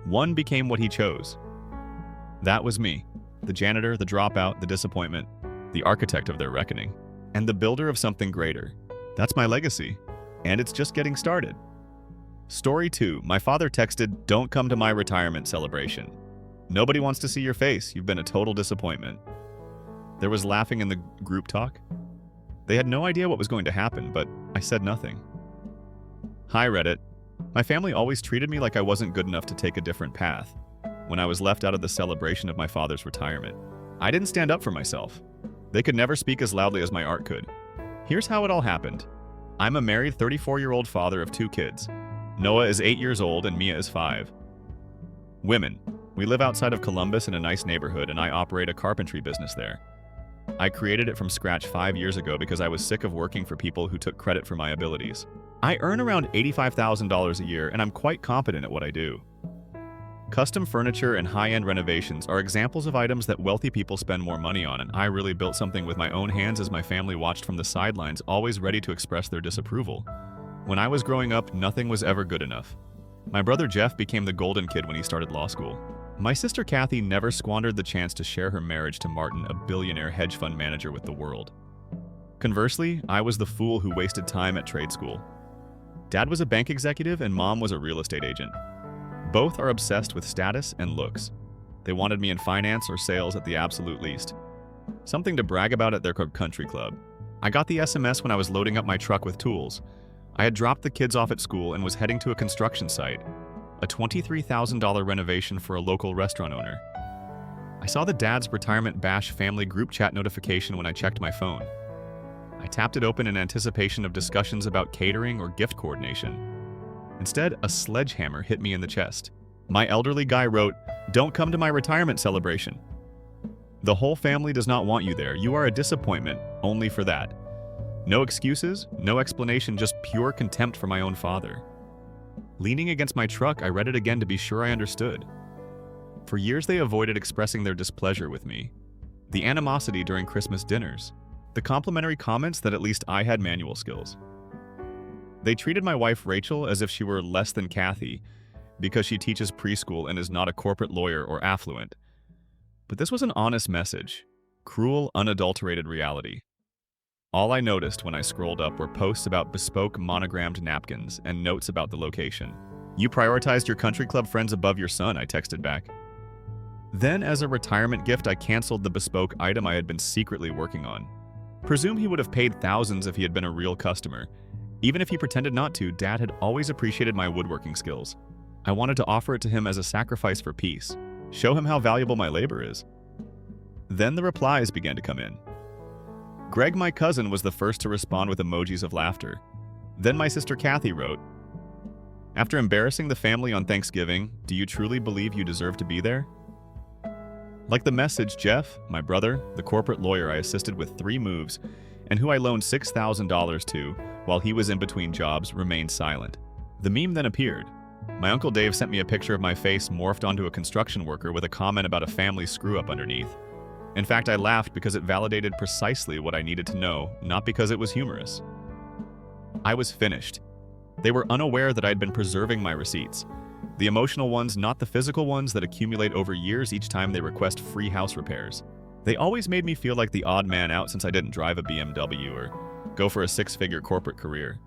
Speaker 1: 1 became what he chose. That was me. The janitor, the dropout, the disappointment, the architect of their reckoning, and the builder of something greater. That's my legacy. And it's just getting started. Story 2. My father texted, "Don't come to my retirement celebration. Nobody wants to see your face. You've been a total disappointment." There was laughing in the group talk. They had no idea what was going to happen, but I said nothing. Hi, Reddit. My family always treated me like I wasn't good enough to take a different path when I was left out of the celebration of my father's retirement. I didn't stand up for myself. They could never speak as loudly as my art could. Here's how it all happened. I'm a married 34-year-old father of 2 kids. Noah is 8 years old and Mia is 5. Women. We live outside of Columbus in a nice neighborhood, and I operate a carpentry business there. I created it from scratch 5 years ago because I was sick of working for people who took credit for my abilities. I earn around $85,000 a year, and I'm quite competent at what I do. Custom furniture and high-end renovations are examples of items that wealthy people spend more money on, and I really built something with my own hands as my family watched from the sidelines, always ready to express their disapproval. When I was growing up, nothing was ever good enough. My brother Jeff became the golden kid when he started law school. My sister Kathy never squandered the chance to share her marriage to Martin, a billionaire hedge fund manager, with the world. Conversely, I was the fool who wasted time at trade school. Dad was a bank executive and Mom was a real estate agent. Both are obsessed with status and looks. They wanted me in finance or sales at the absolute least. Something to brag about at their country club. I got the SMS when I was loading up my truck with tools. I had dropped the kids off at school and was heading to a construction site. A $23,000 renovation for a local restaurant owner. I saw the Dad's Retirement Bash family group chat notification when I checked my phone. I tapped it open in anticipation of discussions about catering or gift coordination. Instead, a sledgehammer hit me in the chest. My elderly guy wrote, "Don't come to my retirement celebration. The whole family does not want you there. You are a disappointment, only for that." No excuses, no explanation, just pure contempt for my own father. Leaning against my truck, I read it again to be sure I understood. For years they avoided expressing their displeasure with me. The animosity during Christmas dinners. The complimentary comments that at least I had manual skills. They treated my wife Rachel as if she were less than Kathy because she teaches preschool and is not a corporate lawyer or affluent. But this was an honest message. Cruel, unadulterated reality. All I noticed when I scrolled up were posts about bespoke monogrammed napkins and notes about the location. "You prioritized your country club friends above your son," I texted back. Then, as a retirement gift, I canceled the bespoke item I had been secretly working on. Presume he would have paid thousands if he had been a real customer. Even if he pretended not to, Dad had always appreciated my woodworking skills. I wanted to offer it to him as a sacrifice for peace. Show him how valuable my labor is. Then the replies began to come in. Greg, my cousin, was the first to respond with emojis of laughter. Then my sister Kathy wrote, "After embarrassing the family on Thanksgiving, do you truly believe you deserve to be there?" Like the message, Jeff, my brother, the corporate lawyer I assisted with 3 moves, and who I loaned $6,000 to while he was in between jobs, remained silent. The meme then appeared. My Uncle Dave sent me a picture of my face morphed onto a construction worker with a comment about a family screw-up underneath. In fact, I laughed because it validated precisely what I needed to know, not because it was humorous. I was finished. They were unaware that I'd been preserving my receipts. The emotional ones, not the physical ones that accumulate over years each time they request free house repairs. They always made me feel like the odd man out since I didn't drive a BMW or go for a six-figure corporate career.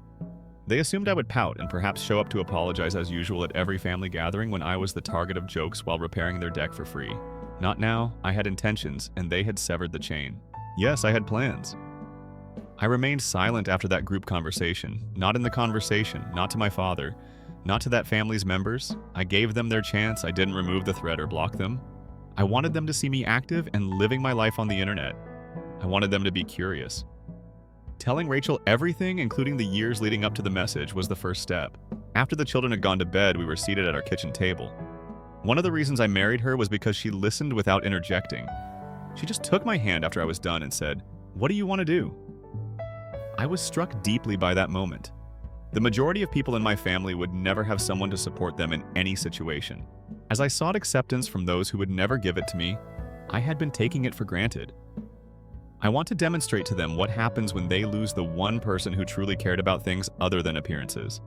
Speaker 1: They assumed I would pout and perhaps show up to apologize as usual at every family gathering when I was the target of jokes while repairing their deck for free. Not now. I had intentions, and they had severed the chain. Yes, I had plans. I remained silent after that group conversation. Not in the conversation, not to my father, not to that family's members. I gave them their chance. I didn't remove the thread or block them. I wanted them to see me active and living my life on the internet. I wanted them to be curious. Telling Rachel everything, including the years leading up to the message, was the first step. After the children had gone to bed, we were seated at our kitchen table. One of the reasons I married her was because she listened without interjecting. She just took my hand after I was done and said, "What do you want to do?" I was struck deeply by that moment. The majority of people in my family would never have someone to support them in any situation. As I sought acceptance from those who would never give it to me, I had been taking it for granted. I want to demonstrate to them what happens when they lose the one person who truly cared about things other than appearances.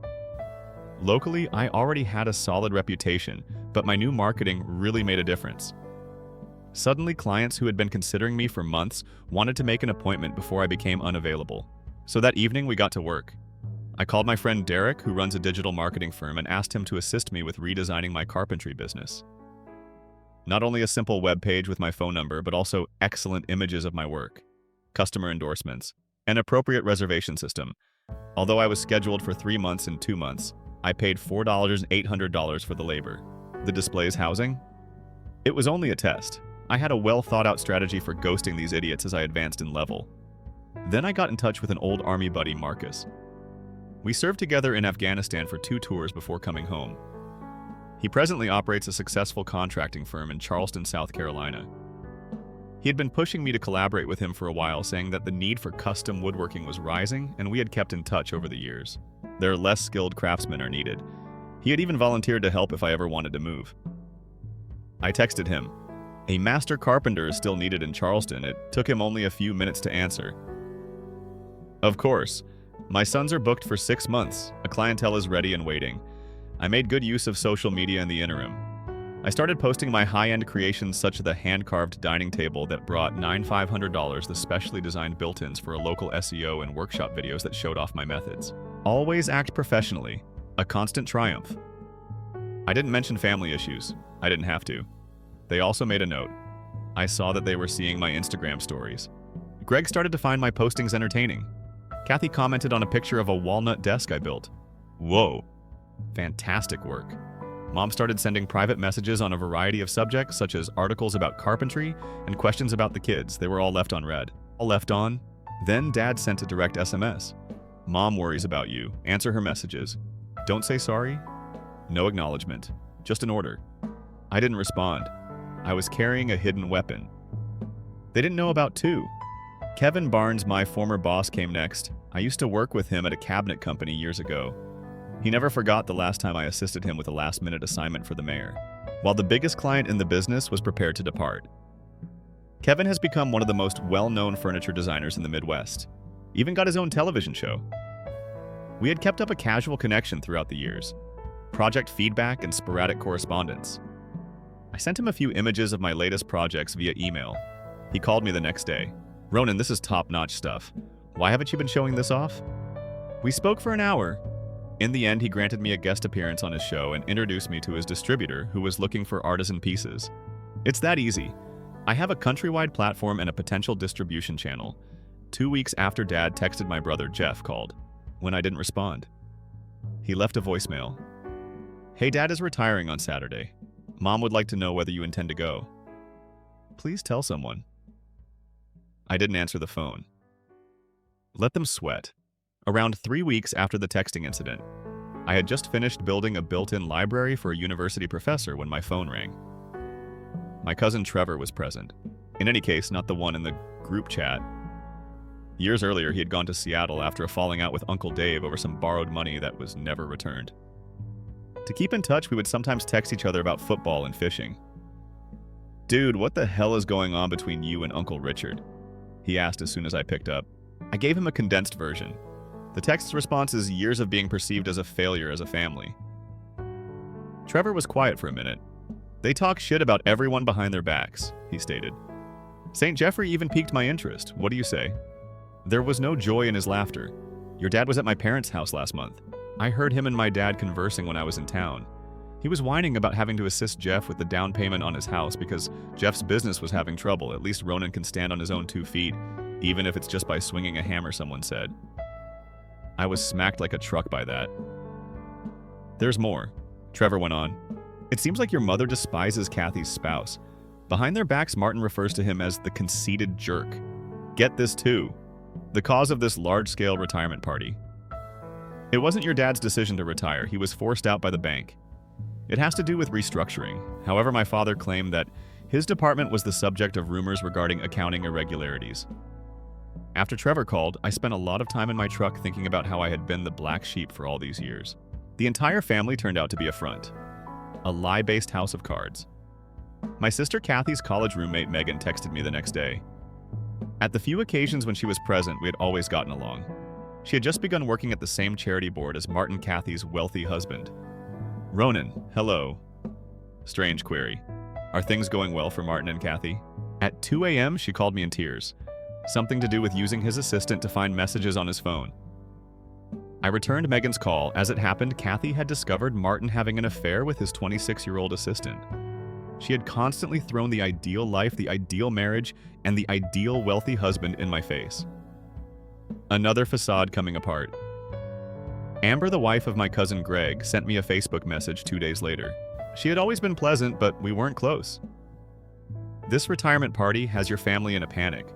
Speaker 1: Locally, I already had a solid reputation, but my new marketing really made a difference. Suddenly, clients who had been considering me for months wanted to make an appointment before I became unavailable. So that evening, we got to work. I called my friend Derek, who runs a digital marketing firm, and asked him to assist me with redesigning my carpentry business. Not only a simple web page with my phone number, but also excellent images of my work, customer endorsements, an appropriate reservation system. Although I was scheduled for 3 months and 2 months, I paid $4,800 for the labor. The display's housing? It was only a test. I had a well-thought-out strategy for ghosting these idiots as I advanced in level. Then I got in touch with an old army buddy, Marcus. We served together in Afghanistan for 2 tours before coming home. He presently operates a successful contracting firm in Charleston, South Carolina. He had been pushing me to collaborate with him for a while, saying that the need for custom woodworking was rising, and we had kept in touch over the years. Their less skilled craftsmen are needed. He had even volunteered to help if I ever wanted to move. I texted him. A master carpenter is still needed in Charleston. It took him only a few minutes to answer. Of course. My sons are booked for 6 months. A clientele is ready and waiting. I made good use of social media in the interim. I started posting my high-end creations such as the hand-carved dining table that brought $9,500, the specially designed built-ins for a local SEO and workshop videos that showed off my methods. Always act professionally. A constant triumph. I didn't mention family issues. I didn't have to. They also made a note. I saw that they were seeing my Instagram stories. Greg started to find my postings entertaining. Kathy commented on a picture of a walnut desk I built. Whoa. Fantastic work. Mom started sending private messages on a variety of subjects, such as articles about carpentry and questions about the kids. They were all left unread. All left on. Then Dad sent a direct SMS. Mom worries about you. Answer her messages. Don't say sorry. No acknowledgement. Just an order. I didn't respond. I was carrying a hidden weapon. They didn't know about 2. Kevin Barnes, my former boss, came next. I used to work with him at a cabinet company years ago. He never forgot the last time I assisted him with a last-minute assignment for the mayor, while the biggest client in the business was prepared to depart. Kevin has become one of the most well-known furniture designers in the Midwest. Even got his own television show. We had kept up a casual connection throughout the years. Project feedback and sporadic correspondence. I sent him a few images of my latest projects via email. He called me the next day. Ronan, this is top-notch stuff. Why haven't you been showing this off? We spoke for an hour. In the end, he granted me a guest appearance on his show and introduced me to his distributor who was looking for artisan pieces. It's that easy. I have a countrywide platform and a potential distribution channel. 2 weeks after Dad texted my brother Jeff called, when I didn't respond. He left a voicemail. Hey, Dad is retiring on Saturday. Mom would like to know whether you intend to go. Please tell someone. I didn't answer the phone. Let them sweat. Around 3 weeks after the texting incident, I had just finished building a built-in library for a university professor when my phone rang. My cousin Trevor was present. In any case, not the one in the group chat. Years earlier, he had gone to Seattle after a falling out with Uncle Dave over some borrowed money that was never returned. To keep in touch, we would sometimes text each other about football and fishing. Dude, what the hell is going on between you and Uncle Richard? He asked as soon as I picked up. I gave him a condensed version. The text's response is years of being perceived as a failure as a family. Trevor was quiet for a minute. "They talk shit about everyone behind their backs," he stated. "St. Jeffrey even piqued my interest. What do you say?" There was no joy in his laughter. "Your dad was at my parents' house last month. I heard him and my dad conversing when I was in town. He was whining about having to assist Jeff with the down payment on his house because Jeff's business was having trouble. At least Ronan can stand on his own 2 feet, even if it's just by swinging a hammer," someone said. I was smacked like a truck by that. "There's more," Trevor went on. "It seems like your mother despises Kathy's spouse. Behind their backs, Martin refers to him as the conceited jerk. Get this too. The cause of this large-scale retirement party. It wasn't your dad's decision to retire. He was forced out by the bank. It has to do with restructuring. However, my father claimed that his department was the subject of rumors regarding accounting irregularities. After Trevor called, I spent a lot of time in my truck thinking about how I had been the black sheep for all these years. The entire family turned out to be a front. A lie-based house of cards. My sister Kathy's college roommate Megan texted me the next day. At the few occasions when she was present, we had always gotten along. She had just begun working at the same charity board as Martin Kathy's wealthy husband. "Ronan, hello." Strange query. Are things going well for Martin and Kathy? At 2 a.m., she called me in tears. Something to do with using his assistant to find messages on his phone. I returned Megan's call. As it happened, Kathy had discovered Martin having an affair with his 26-year-old assistant. She had constantly thrown the ideal life, the ideal marriage, and the ideal wealthy husband in my face. Another facade coming apart. Amber, the wife of my cousin Greg, sent me a Facebook message 2 days later. She had always been pleasant, but we weren't close. "This retirement party has your family in a panic.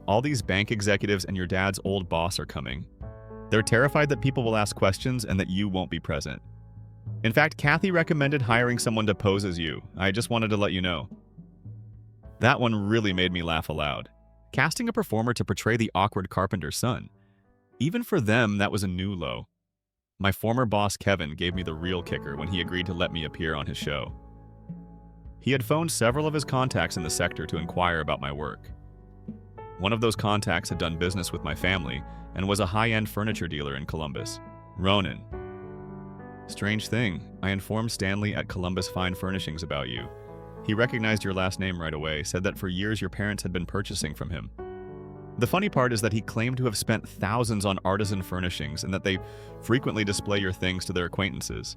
Speaker 1: All these bank executives and your dad's old boss are coming. They're terrified that people will ask questions and that you won't be present. In fact, Kathy recommended hiring someone to pose as you. I just wanted to let you know." That one really made me laugh aloud. Casting a performer to portray the awkward carpenter's son. Even for them, that was a new low. My former boss, Kevin, gave me the real kicker when he agreed to let me appear on his show. He had phoned several of his contacts in the sector to inquire about my work. One of those contacts had done business with my family and was a high-end furniture dealer in Columbus. Ronan. Strange thing, I informed Stanley at Columbus Fine Furnishings about you. He recognized your last name right away, said that for years your parents had been purchasing from him. The funny part is that he claimed to have spent thousands on artisan furnishings and that they frequently display your things to their acquaintances.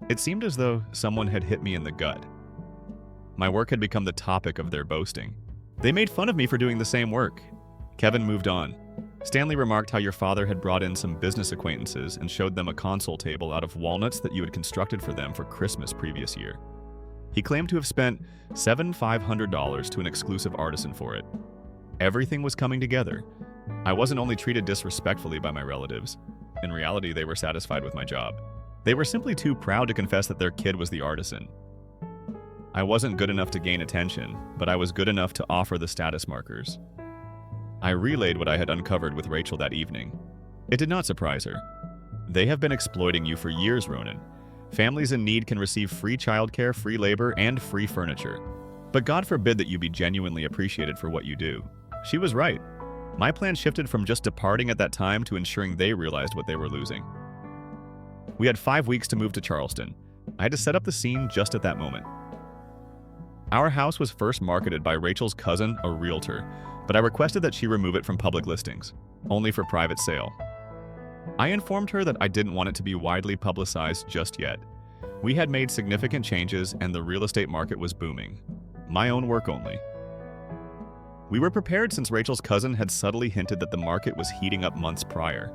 Speaker 1: It seemed as though someone had hit me in the gut. My work had become the topic of their boasting. They made fun of me for doing the same work. Kevin moved on. Stanley remarked how your father had brought in some business acquaintances and showed them a console table out of walnuts that you had constructed for them for Christmas previous year. He claimed to have spent $7,500 to an exclusive artisan for it. Everything was coming together. I wasn't only treated disrespectfully by my relatives. In reality, they were satisfied with my job. They were simply too proud to confess that their kid was the artisan. I wasn't good enough to gain attention, but I was good enough to offer the status markers. I relayed what I had uncovered with Rachel that evening. It did not surprise her. They have been exploiting you for years, Ronan. Families in need can receive free childcare, free labor, and free furniture. But God forbid that you be genuinely appreciated for what you do. She was right. My plan shifted from just departing at that time to ensuring they realized what they were losing. We had 5 weeks to move to Charleston. I had to set up the scene just at that moment. Our house was first marketed by Rachel's cousin, a realtor, but I requested that she remove it from public listings, only for private sale. I informed her that I didn't want it to be widely publicized just yet. We had made significant changes and the real estate market was booming. My own work only. We were prepared since Rachel's cousin had subtly hinted that the market was heating up months prior.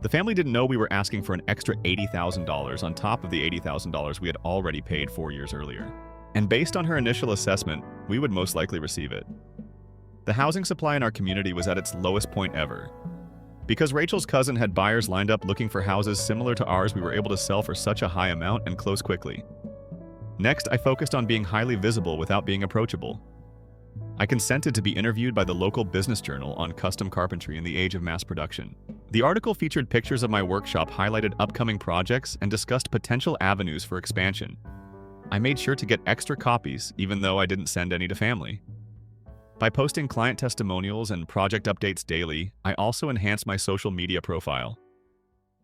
Speaker 1: The family didn't know we were asking for an extra $80,000 on top of the $80,000 we had already paid 4 years earlier. And based on her initial assessment, we would most likely receive it. The housing supply in our community was at its lowest point ever. Because Rachel's cousin had buyers lined up looking for houses similar to ours, we were able to sell for such a high amount and close quickly. Next, I focused on being highly visible without being approachable. I consented to be interviewed by the local business journal on custom carpentry in the age of mass production. The article featured pictures of my workshop, highlighted upcoming projects, and discussed potential avenues for expansion. I made sure to get extra copies, even though I didn't send any to family. By posting client testimonials and project updates daily, I also enhanced my social media profile.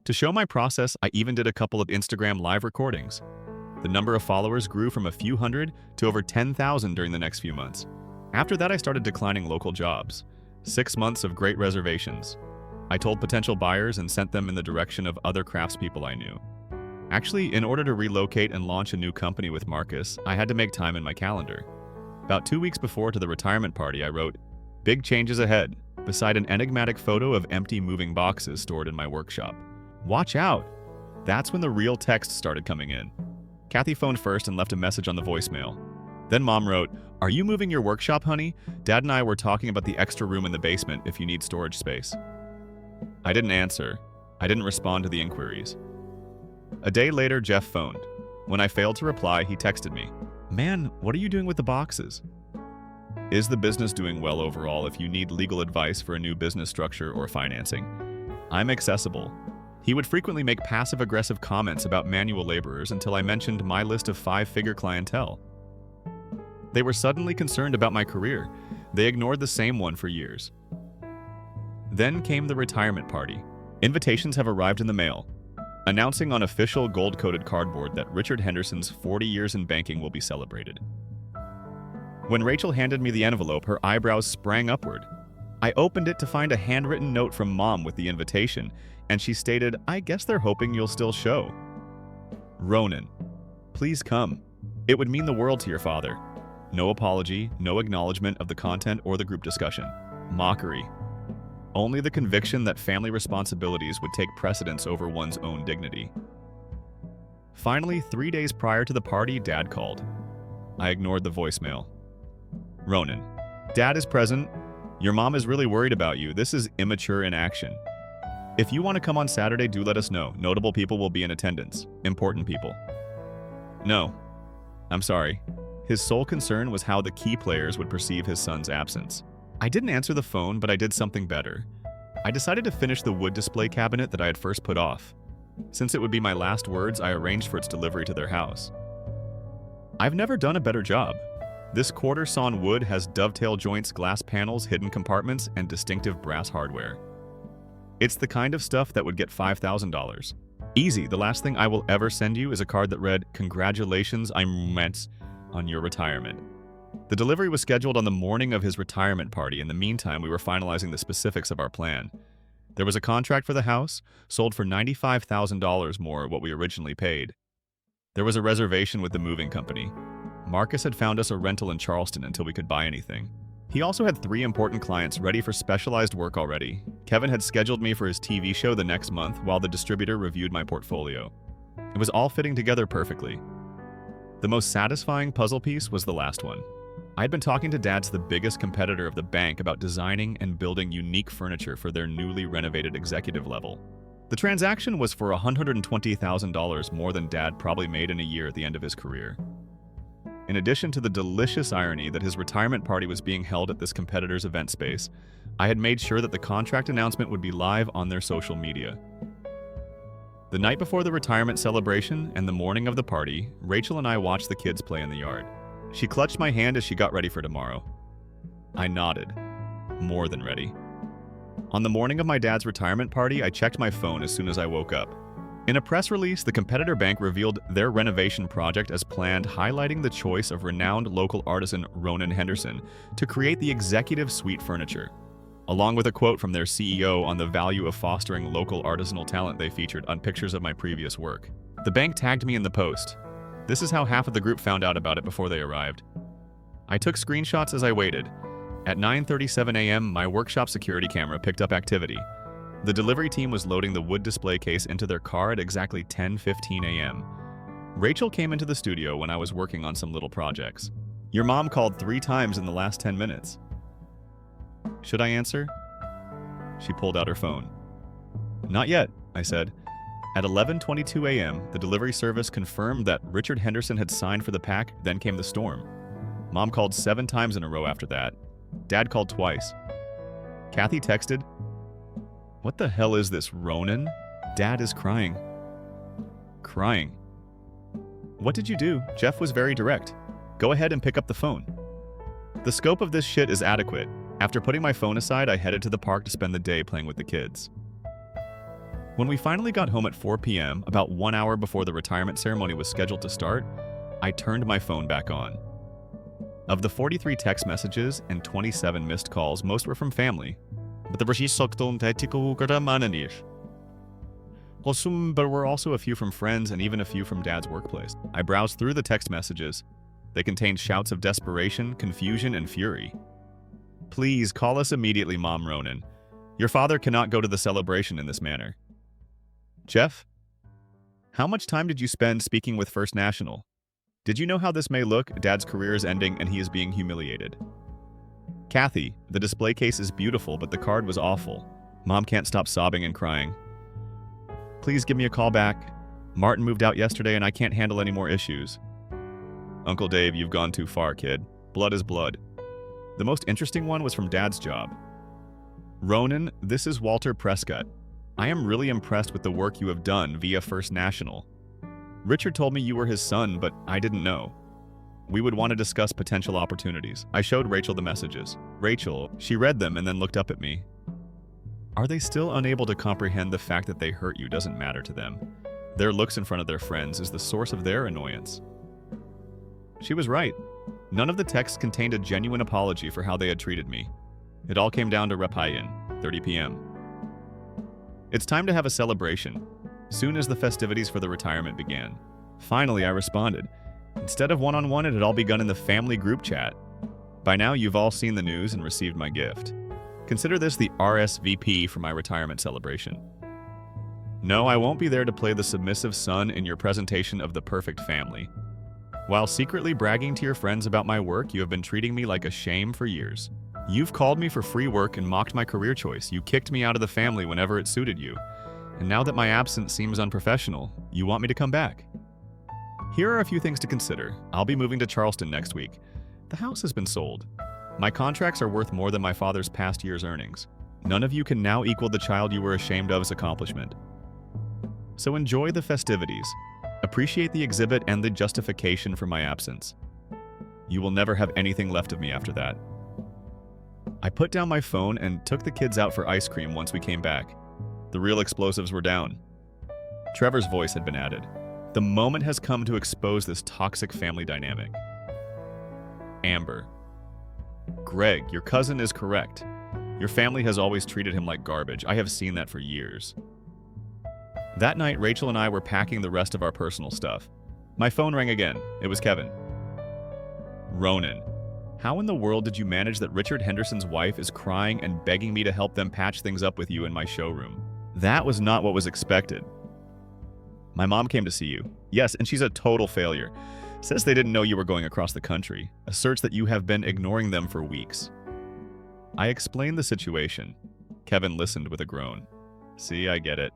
Speaker 1: To show my process, I even did a couple of Instagram live recordings. The number of followers grew from a few hundred to over 10,000 during the next few months. After that, I started declining local jobs. 6 months of great reservations. I told potential buyers and sent them in the direction of other craftspeople I knew. Actually, in order to relocate and launch a new company with Marcus, I had to make time in my calendar. About 2 weeks before to the retirement party, I wrote, "Big changes ahead," beside an enigmatic photo of empty moving boxes stored in my workshop. Watch out! That's when the real text started coming in. Kathy phoned first and left a message on the voicemail. Then Mom wrote, "Are you moving your workshop, honey? Dad and I were talking about the extra room in the basement if you need storage space." I didn't answer. I didn't respond to the inquiries. A day later, Jeff phoned. When I failed to reply, he texted me, "Man, what are you doing with the boxes?" Is the business doing well overall if you need legal advice for a new business structure or financing? I'm accessible. He would frequently make passive-aggressive comments about manual laborers until I mentioned my list of 5-figure clientele. They were suddenly concerned about my career. They ignored the same one for years. Then came the retirement party. Invitations have arrived in the mail, announcing on official gold-coated cardboard that Richard Henderson's 40 years in banking will be celebrated. When Rachel handed me the envelope, her eyebrows sprang upward. I opened it to find a handwritten note from Mom with the invitation, and she stated, "I guess they're hoping you'll still show." Ronan, please come. It would mean the world to your father. No apology, no acknowledgement of the content or the group discussion. Mockery. Only the conviction that family responsibilities would take precedence over one's own dignity. Finally, 3 days prior to the party, Dad called. I ignored the voicemail. "Ronan, Dad is present. Your mom is really worried about you. This is immature in action. If you want to come on Saturday, do let us know. Notable people will be in attendance. Important people." No. I'm sorry. His sole concern was how the key players would perceive his son's absence. I didn't answer the phone, but I did something better. I decided to finish the wood display cabinet that I had first put off. Since it would be my last words, I arranged for its delivery to their house. I've never done a better job. This quarter-sawn wood has dovetail joints, glass panels, hidden compartments, and distinctive brass hardware. It's the kind of stuff that would get $5,000. Easy. The last thing I will ever send you is a card that read, "Congratulations, I'm met on your retirement." The delivery was scheduled on the morning of his retirement party. In the meantime, we were finalizing the specifics of our plan. There was a contract for the house, sold for $95,000 more what we originally paid. There was a reservation with the moving company. Marcus had found us a rental in Charleston until we could buy anything. He also had 3 important clients ready for specialized work already. Kevin had scheduled me for his TV show the next month while the distributor reviewed my portfolio. It was all fitting together perfectly. The most satisfying puzzle piece was the last one. I had been talking to Dad's the biggest competitor of the bank about designing and building unique furniture for their newly renovated executive level. The transaction was for $120,000 more than Dad probably made in a year at the end of his career. In addition to the delicious irony that his retirement party was being held at this competitor's event space, I had made sure that the contract announcement would be live on their social media. The night before the retirement celebration and the morning of the party, Rachel and I watched the kids play in the yard. She clutched my hand as she got ready for tomorrow. I nodded. More than ready. On the morning of my dad's retirement party, I checked my phone as soon as I woke up. In a press release, the competitor bank revealed their renovation project as planned, highlighting the choice of renowned local artisan Ronan Henderson to create the executive suite furniture, along with a quote from their CEO on the value of fostering local artisanal talent they featured on pictures of my previous work. The bank tagged me in the post. This is how half of the group found out about it before they arrived. I took screenshots as I waited. At 9:37 a.m., my workshop security camera picked up activity. The delivery team was loading the wood display case into their car at exactly 10:15 a.m. Rachel came into the studio when I was working on some little projects. "Your mom called 3 times in the last 10 minutes. Should I answer?" She pulled out her phone. "Not yet," I said. At 11:22 a.m., the delivery service confirmed that Richard Henderson had signed for the pack, then came the storm. Mom called 7 times in a row after that. Dad called twice. Kathy texted, "What the hell is this, Ronan? Dad is crying." Crying. "What did you do?" Jeff was very direct. "Go ahead and pick up the phone." The scope of this shit is adequate. After putting my phone aside, I headed to the park to spend the day playing with the kids. When we finally got home at 4 p.m., about 1 hour before the retirement ceremony was scheduled to start, I turned my phone back on. Of the 43 text messages and 27 missed calls, most were from family. But there were also a few from friends and even a few from Dad's workplace. I browsed through the text messages. They contained shouts of desperation, confusion, and fury. "Please call us immediately, Mom Ronan. Your father cannot go to the celebration in this manner." "Jeff, how much time did you spend speaking with First National? Did you know how this may look? Dad's career is ending and he is being humiliated." "Kathy, the display case is beautiful, but the card was awful. Mom can't stop sobbing and crying. Please give me a call back. Martin moved out yesterday and I can't handle any more issues." "Uncle Dave, you've gone too far, kid. Blood is blood." The most interesting one was from Dad's job. "Ronan, this is Walter Prescott. I am really impressed with the work you have done via First National. Richard told me you were his son, but I didn't know. We would want to discuss potential opportunities." I showed Rachel the messages. Rachel, she read them and then looked up at me. Are they still unable to comprehend the fact that they hurt you doesn't matter to them? Their looks in front of their friends is the source of their annoyance. She was right. None of the texts contained a genuine apology for how they had treated me. It all came down to Repayan, 30 p.m. It's time to have a celebration. Soon as the festivities for the retirement began. Finally, I responded. Instead of one-on-one, it had all begun in the family group chat. By now, you've all seen the news and received my gift. Consider this the RSVP for my retirement celebration. No, I won't be there to play the submissive son in your presentation of the perfect family. While secretly bragging to your friends about my work, you have been treating me like a shame for years. You've called me for free work and mocked my career choice. You kicked me out of the family whenever it suited you. And now that my absence seems unprofessional, you want me to come back. Here are a few things to consider. I'll be moving to Charleston next week. The house has been sold. My contracts are worth more than my father's past year's earnings. None of you can now equal the child you were ashamed of's accomplishment. So enjoy the festivities. Appreciate the exhibit and the justification for my absence. You will never have anything left of me after that. I put down my phone and took the kids out for ice cream once we came back. The real explosives were down. Trevor's voice had been added. The moment has come to expose this toxic family dynamic. Amber. Greg, your cousin is correct. Your family has always treated him like garbage. I have seen that for years. That night, Rachel and I were packing the rest of our personal stuff. My phone rang again. It was Kevin. Ronan, how in the world did you manage that Richard Henderson's wife is crying and begging me to help them patch things up with you in my showroom? That was not what was expected. My mom came to see you. Yes, and she's a total failure. Says they didn't know you were going across the country. Asserts that you have been ignoring them for weeks. I explained the situation. Kevin listened with a groan. See, I get it.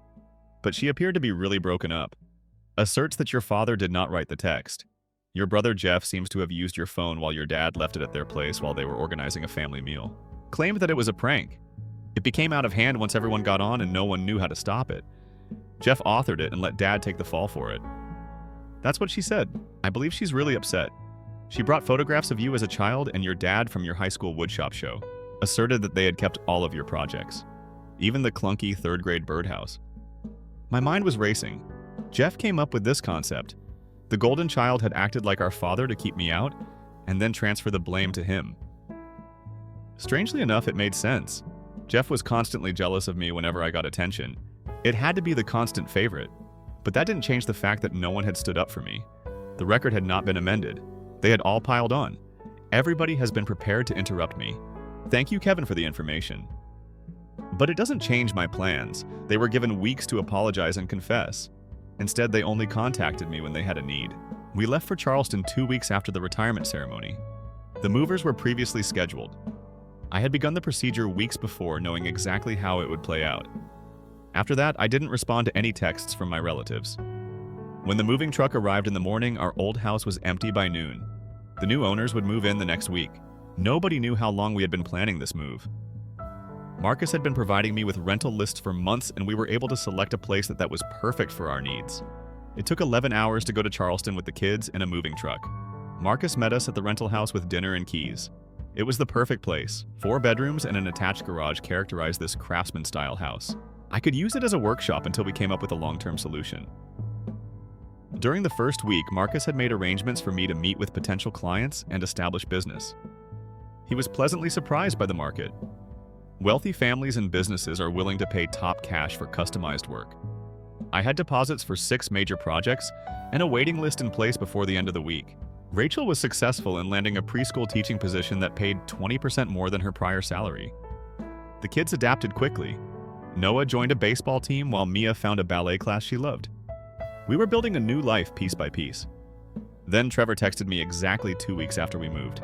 Speaker 1: But she appeared to be really broken up. Asserts that your father did not write the text. Your brother Jeff seems to have used your phone while your dad left it at their place while they were organizing a family meal. Claimed that it was a prank. It became out of hand once everyone got on and no one knew how to stop it. Jeff authored it and let Dad take the fall for it. That's what she said. I believe she's really upset. She brought photographs of you as a child and your dad from your high school woodshop show. Asserted that they had kept all of your projects. Even the clunky third-grade birdhouse. My mind was racing. Jeff came up with this concept. The golden child had acted like our father to keep me out, and then transfer the blame to him. Strangely enough, it made sense. Jeff was constantly jealous of me whenever I got attention. It had to be the constant favorite. But that didn't change the fact that no one had stood up for me. The record had not been amended. They had all piled on. Everybody has been prepared to interrupt me. Thank you, Kevin, for the information. But it doesn't change my plans. They were given weeks to apologize and confess. Instead, they only contacted me when they had a need. We left for Charleston 2 weeks after the retirement ceremony. The movers were previously scheduled. I had begun the procedure weeks before, knowing exactly how it would play out. After that, I didn't respond to any texts from my relatives. When the moving truck arrived in the morning, our old house was empty by noon. The new owners would move in the next week. Nobody knew how long we had been planning this move. Marcus had been providing me with rental lists for months, and we were able to select a place that was perfect for our needs. It took 11 hours to go to Charleston with the kids and a moving truck. Marcus met us at the rental house with dinner and keys. It was the perfect place. 4 bedrooms and an attached garage characterized this craftsman-style house. I could use it as a workshop until we came up with a long-term solution. During the first week, Marcus had made arrangements for me to meet with potential clients and establish business. He was pleasantly surprised by the market. Wealthy families and businesses are willing to pay top cash for customized work. I had deposits for 6 major projects and a waiting list in place before the end of the week. Rachel was successful in landing a preschool teaching position that paid 20% more than her prior salary. The kids adapted quickly. Noah joined a baseball team while Mia found a ballet class she loved. We were building a new life piece by piece. Then Trevor texted me exactly 2 weeks after we moved.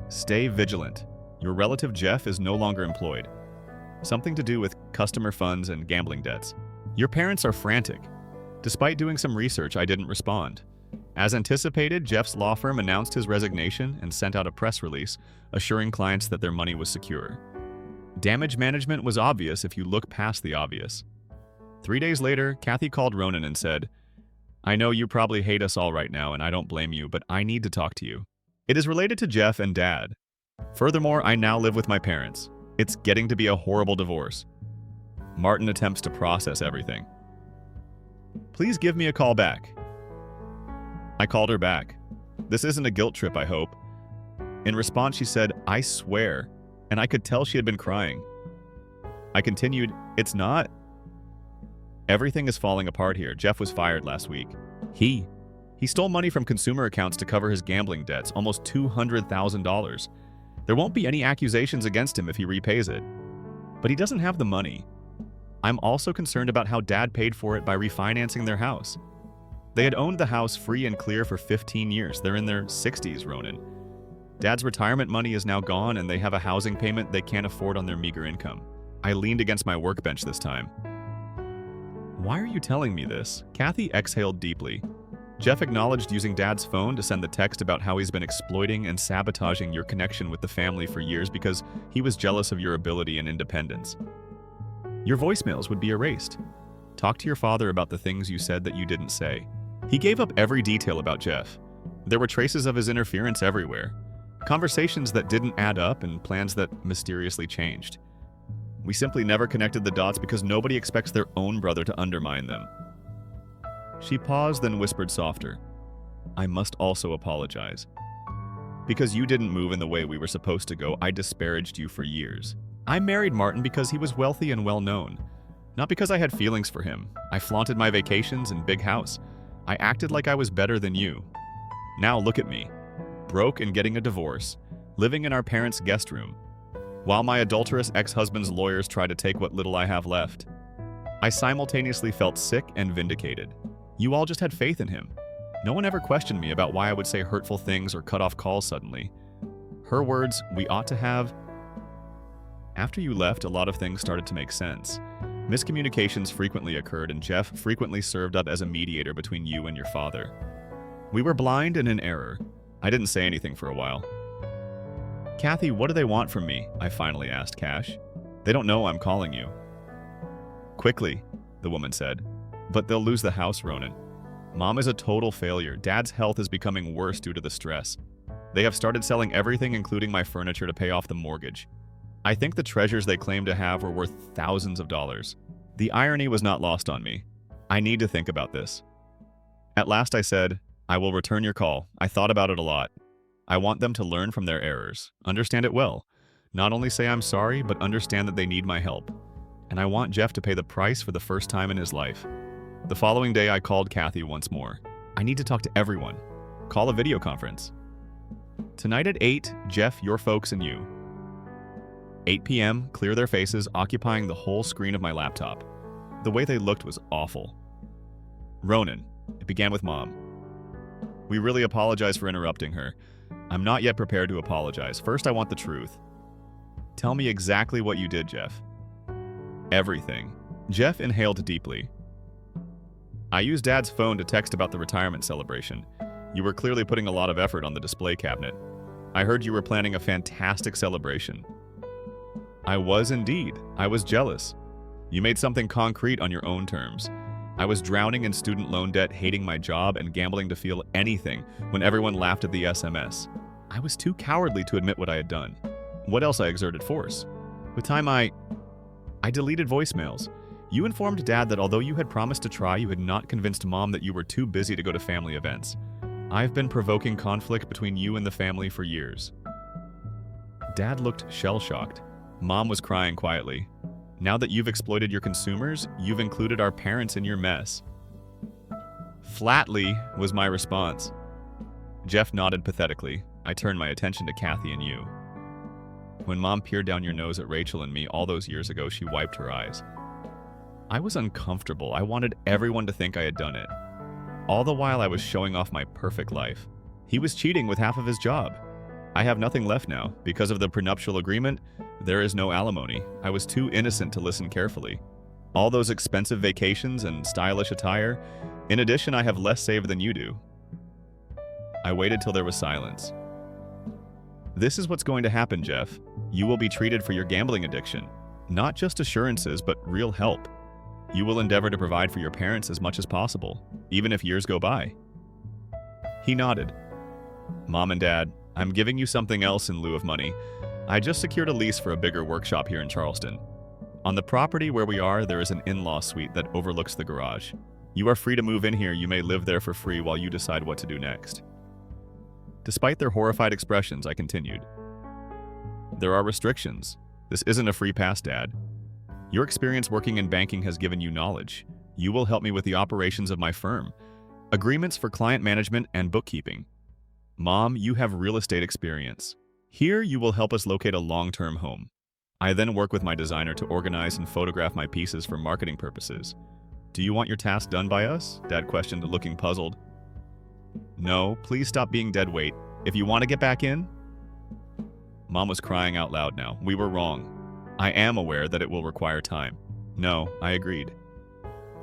Speaker 1: "Stay vigilant. Your relative Jeff is no longer employed. Something to do with customer funds and gambling debts. Your parents are frantic." Despite doing some research, I didn't respond. As anticipated, Jeff's law firm announced his resignation and sent out a press release assuring clients that their money was secure. Damage management was obvious if you look past the obvious. 3 days later, Kathy called Ronan and said, "I know you probably hate us all right now, and I don't blame you, but I need to talk to you. It is related to Jeff and Dad. Furthermore, I now live with my parents. It's getting to be a horrible divorce." Martin attempts to process everything. "Please give me a call back." I called her back. "This isn't a guilt trip, I hope." In response, she said, "I swear," and I could tell she had been crying. I continued, "It's not. Everything is falling apart here. Jeff was fired last week. He stole money from consumer accounts to cover his gambling debts, almost $200,000. There won't be any accusations against him if he repays it. But he doesn't have the money. I'm also concerned about how Dad paid for it by refinancing their house. They had owned the house free and clear for 15 years. They're in their 60s, Ronan. Dad's retirement money is now gone, and they have a housing payment they can't afford on their meager income." I leaned against my workbench this time. "Why are you telling me this?" Kathy exhaled deeply. "Jeff acknowledged using Dad's phone to send the text about how he's been exploiting and sabotaging your connection with the family for years because he was jealous of your ability and independence. Your voicemails would be erased. Talk to your father about the things you said that you didn't say." He gave up every detail about Jeff. There were traces of his interference everywhere. Conversations that didn't add up and plans that mysteriously changed. We simply never connected the dots because nobody expects their own brother to undermine them. She paused, then whispered softer, "I must also apologize. Because you didn't move in the way we were supposed to go, I disparaged you for years. I married Martin because he was wealthy and well-known. Not because I had feelings for him. I flaunted my vacations and big house. I acted like I was better than you. Now look at me. Broke and getting a divorce, living in our parents' guest room, while my adulterous ex-husband's lawyers try to take what little I have left. I simultaneously felt sick and vindicated. You all just had faith in him. No one ever questioned me about why I would say hurtful things or cut off calls suddenly. Her words, we ought to have... After you left, a lot of things started to make sense. Miscommunications frequently occurred, and Jeff frequently served up as a mediator between you and your father. We were blind and in error. I didn't say anything for a while. Kathy, what do they want from me? I finally asked Cash. They don't know I'm calling you. Quickly, the woman said. But they'll lose the house, Ronan. Mom is a total failure. Dad's health is becoming worse due to the stress. They have started selling everything, including my furniture, to pay off the mortgage. I think the treasures they claim to have were worth thousands of dollars. The irony was not lost on me. I need to think about this. At last I said, I will return your call. I thought about it a lot. I want them to learn from their errors, understand it well. Not only say I'm sorry, but understand that they need my help. And I want Jeff to pay the price for the first time in his life. The following day, I called Kathy once more. I need to talk to everyone. Call a video conference. Tonight at 8, Jeff, your folks, and you. 8 p.m., clear their faces, occupying the whole screen of my laptop. The way they looked was awful. Ronan, it began with Mom. We really apologize for interrupting her. I'm not yet prepared to apologize. First, I want the truth. Tell me exactly what you did, Jeff. Everything. Jeff inhaled deeply. I used Dad's phone to text about the retirement celebration. You were clearly putting a lot of effort on the display cabinet. I heard you were planning a fantastic celebration. I was indeed. I was jealous. You made something concrete on your own terms. I was drowning in student loan debt, hating my job, and gambling to feel anything when everyone laughed at the SMS. I was too cowardly to admit what I had done. What else? I exerted force. With time, I deleted voicemails. You informed Dad that although you had promised to try, you had not convinced Mom that you were too busy to go to family events. I've been provoking conflict between you and the family for years. Dad looked shell-shocked. Mom was crying quietly. Now that you've exploited your consumers, you've included our parents in your mess. Flatly was my response. Jeff nodded pathetically. I turned my attention to Kathy and you. When Mom peered down your nose at Rachel and me all those years ago, she wiped her eyes. I was uncomfortable. I wanted everyone to think I had done it. All the while I was showing off my perfect life. He was cheating with half of his job. I have nothing left now. Because of the prenuptial agreement, there is no alimony. I was too innocent to listen carefully. All those expensive vacations and stylish attire. In addition, I have less saved than you do. I waited till there was silence. This is what's going to happen, Jeff. You will be treated for your gambling addiction. Not just assurances, but real help. You will endeavor to provide for your parents as much as possible, even if years go by. He nodded. Mom and Dad, I'm giving you something else in lieu of money. I just secured a lease for a bigger workshop here in Charleston. On the property where we are, there is an in-law suite that overlooks the garage. You are free to move in here. You may live there for free while you decide what to do next. Despite their horrified expressions, I continued. There are restrictions. This isn't a free pass, Dad. Your experience working in banking has given you knowledge. You will help me with the operations of my firm, agreements for client management and bookkeeping. Mom, you have real estate experience. Here, you will help us locate a long-term home. I then work with my designer to organize and photograph my pieces for marketing purposes. Do you want your task done by us? Dad questioned, looking puzzled. No, please stop being dead weight. If you want to get back in? Mom was crying out loud now. We were wrong. I am aware that it will require time. No, I agreed.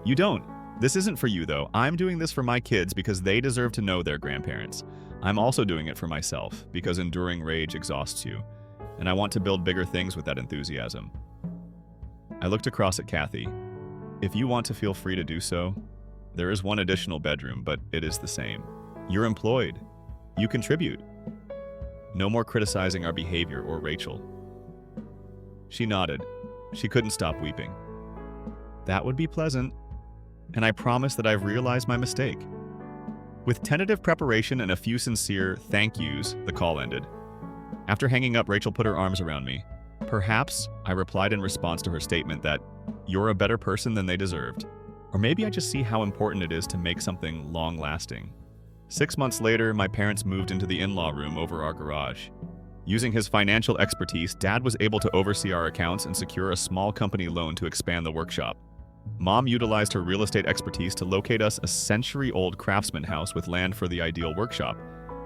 Speaker 1: You don't. This isn't for you, though. I'm doing this for my kids because they deserve to know their grandparents. I'm also doing it for myself because enduring rage exhausts you, and I want to build bigger things with that enthusiasm. I looked across at Kathy. If you want to feel free to do so, there is one additional bedroom, but it is the same. You're employed. You contribute. No more criticizing our behavior or Rachel. She nodded. She couldn't stop weeping. That would be pleasant, and I promise that I've realized my mistake. With tentative preparation and a few sincere thank yous, the call ended. After hanging up, Rachel put her arms around me. Perhaps, I replied in response to her statement that you're a better person than they deserved. Or maybe I just see how important it is to make something long-lasting. 6 months later, my parents moved into the in-law room over our garage. Using his financial expertise, Dad was able to oversee our accounts and secure a small company loan to expand the workshop. Mom utilized her real estate expertise to locate us a century-old craftsman house with land for the ideal workshop,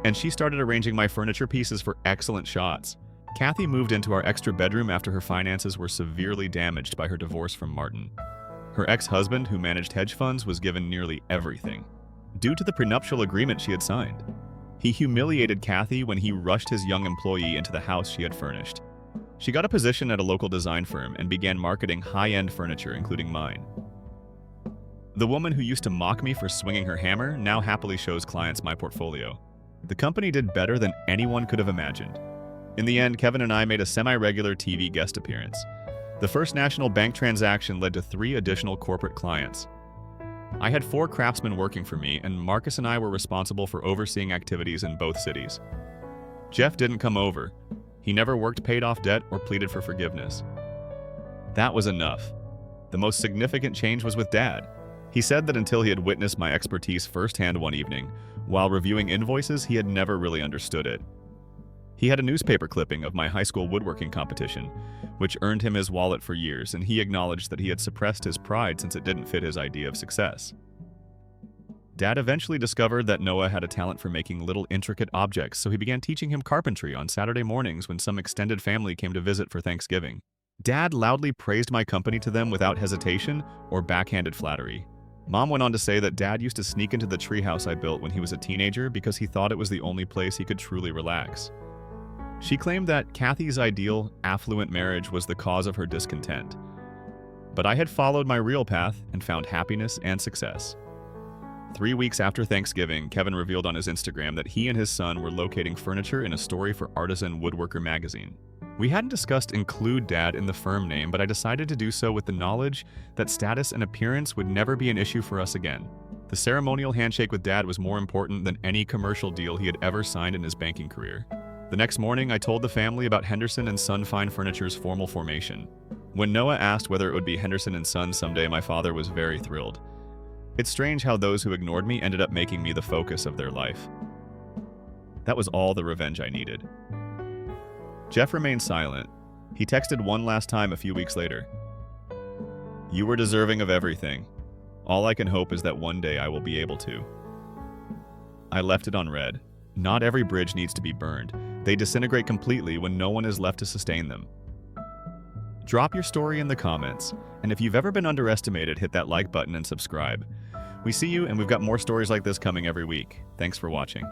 Speaker 1: and she started arranging my furniture pieces for excellent shots. Kathy moved into our extra bedroom after her finances were severely damaged by her divorce from Martin. Her ex-husband, who managed hedge funds, was given nearly everything, due to the prenuptial agreement she had signed. He humiliated Kathy when he rushed his young employee into the house she had furnished. She got a position at a local design firm and began marketing high-end furniture, including mine. The woman who used to mock me for swinging her hammer now happily shows clients my portfolio. The company did better than anyone could have imagined. In the end, Kevin and I made a semi-regular TV guest appearance. The First National Bank transaction led to 3 additional corporate clients. I had 4 craftsmen working for me, and Marcus and I were responsible for overseeing activities in both cities. Jeff didn't come over. He never worked, paid off debt, or pleaded for forgiveness. That was enough. The most significant change was with Dad. He said that until he had witnessed my expertise firsthand one evening, while reviewing invoices, he had never really understood it. He had a newspaper clipping of my high school woodworking competition, which earned him his wallet for years, and he acknowledged that he had suppressed his pride since it didn't fit his idea of success. Dad eventually discovered that Noah had a talent for making little intricate objects, so he began teaching him carpentry on Saturday mornings when some extended family came to visit for Thanksgiving. Dad loudly praised my company to them without hesitation or backhanded flattery. Mom went on to say that Dad used to sneak into the treehouse I built when he was a teenager because he thought it was the only place he could truly relax. She claimed that Kathy's ideal, affluent marriage was the cause of her discontent. But I had followed my real path and found happiness and success. 3 weeks after Thanksgiving, Kevin revealed on his Instagram that he and his son were locating furniture in a story for Artisan Woodworker magazine. We hadn't discussed include dad in the firm name, but I decided to do so with the knowledge that status and appearance would never be an issue for us again. The ceremonial handshake with dad was more important than any commercial deal he had ever signed in his banking career. The next morning, I told the family about Henderson and Son Fine Furniture's formal formation. When Noah asked whether it would be Henderson and Son someday, my father was very thrilled. It's strange how those who ignored me ended up making me the focus of their life. That was all the revenge I needed. Jeff remained silent. He texted one last time a few weeks later. "You were deserving of everything. All I can hope is that one day I will be able to." I left it on red. Not every bridge needs to be burned. They disintegrate completely when no one is left to sustain them. Drop your story in the comments, and if you've ever been underestimated, hit that like button and subscribe. We see you, and we've got more stories like this coming every week. Thanks for watching.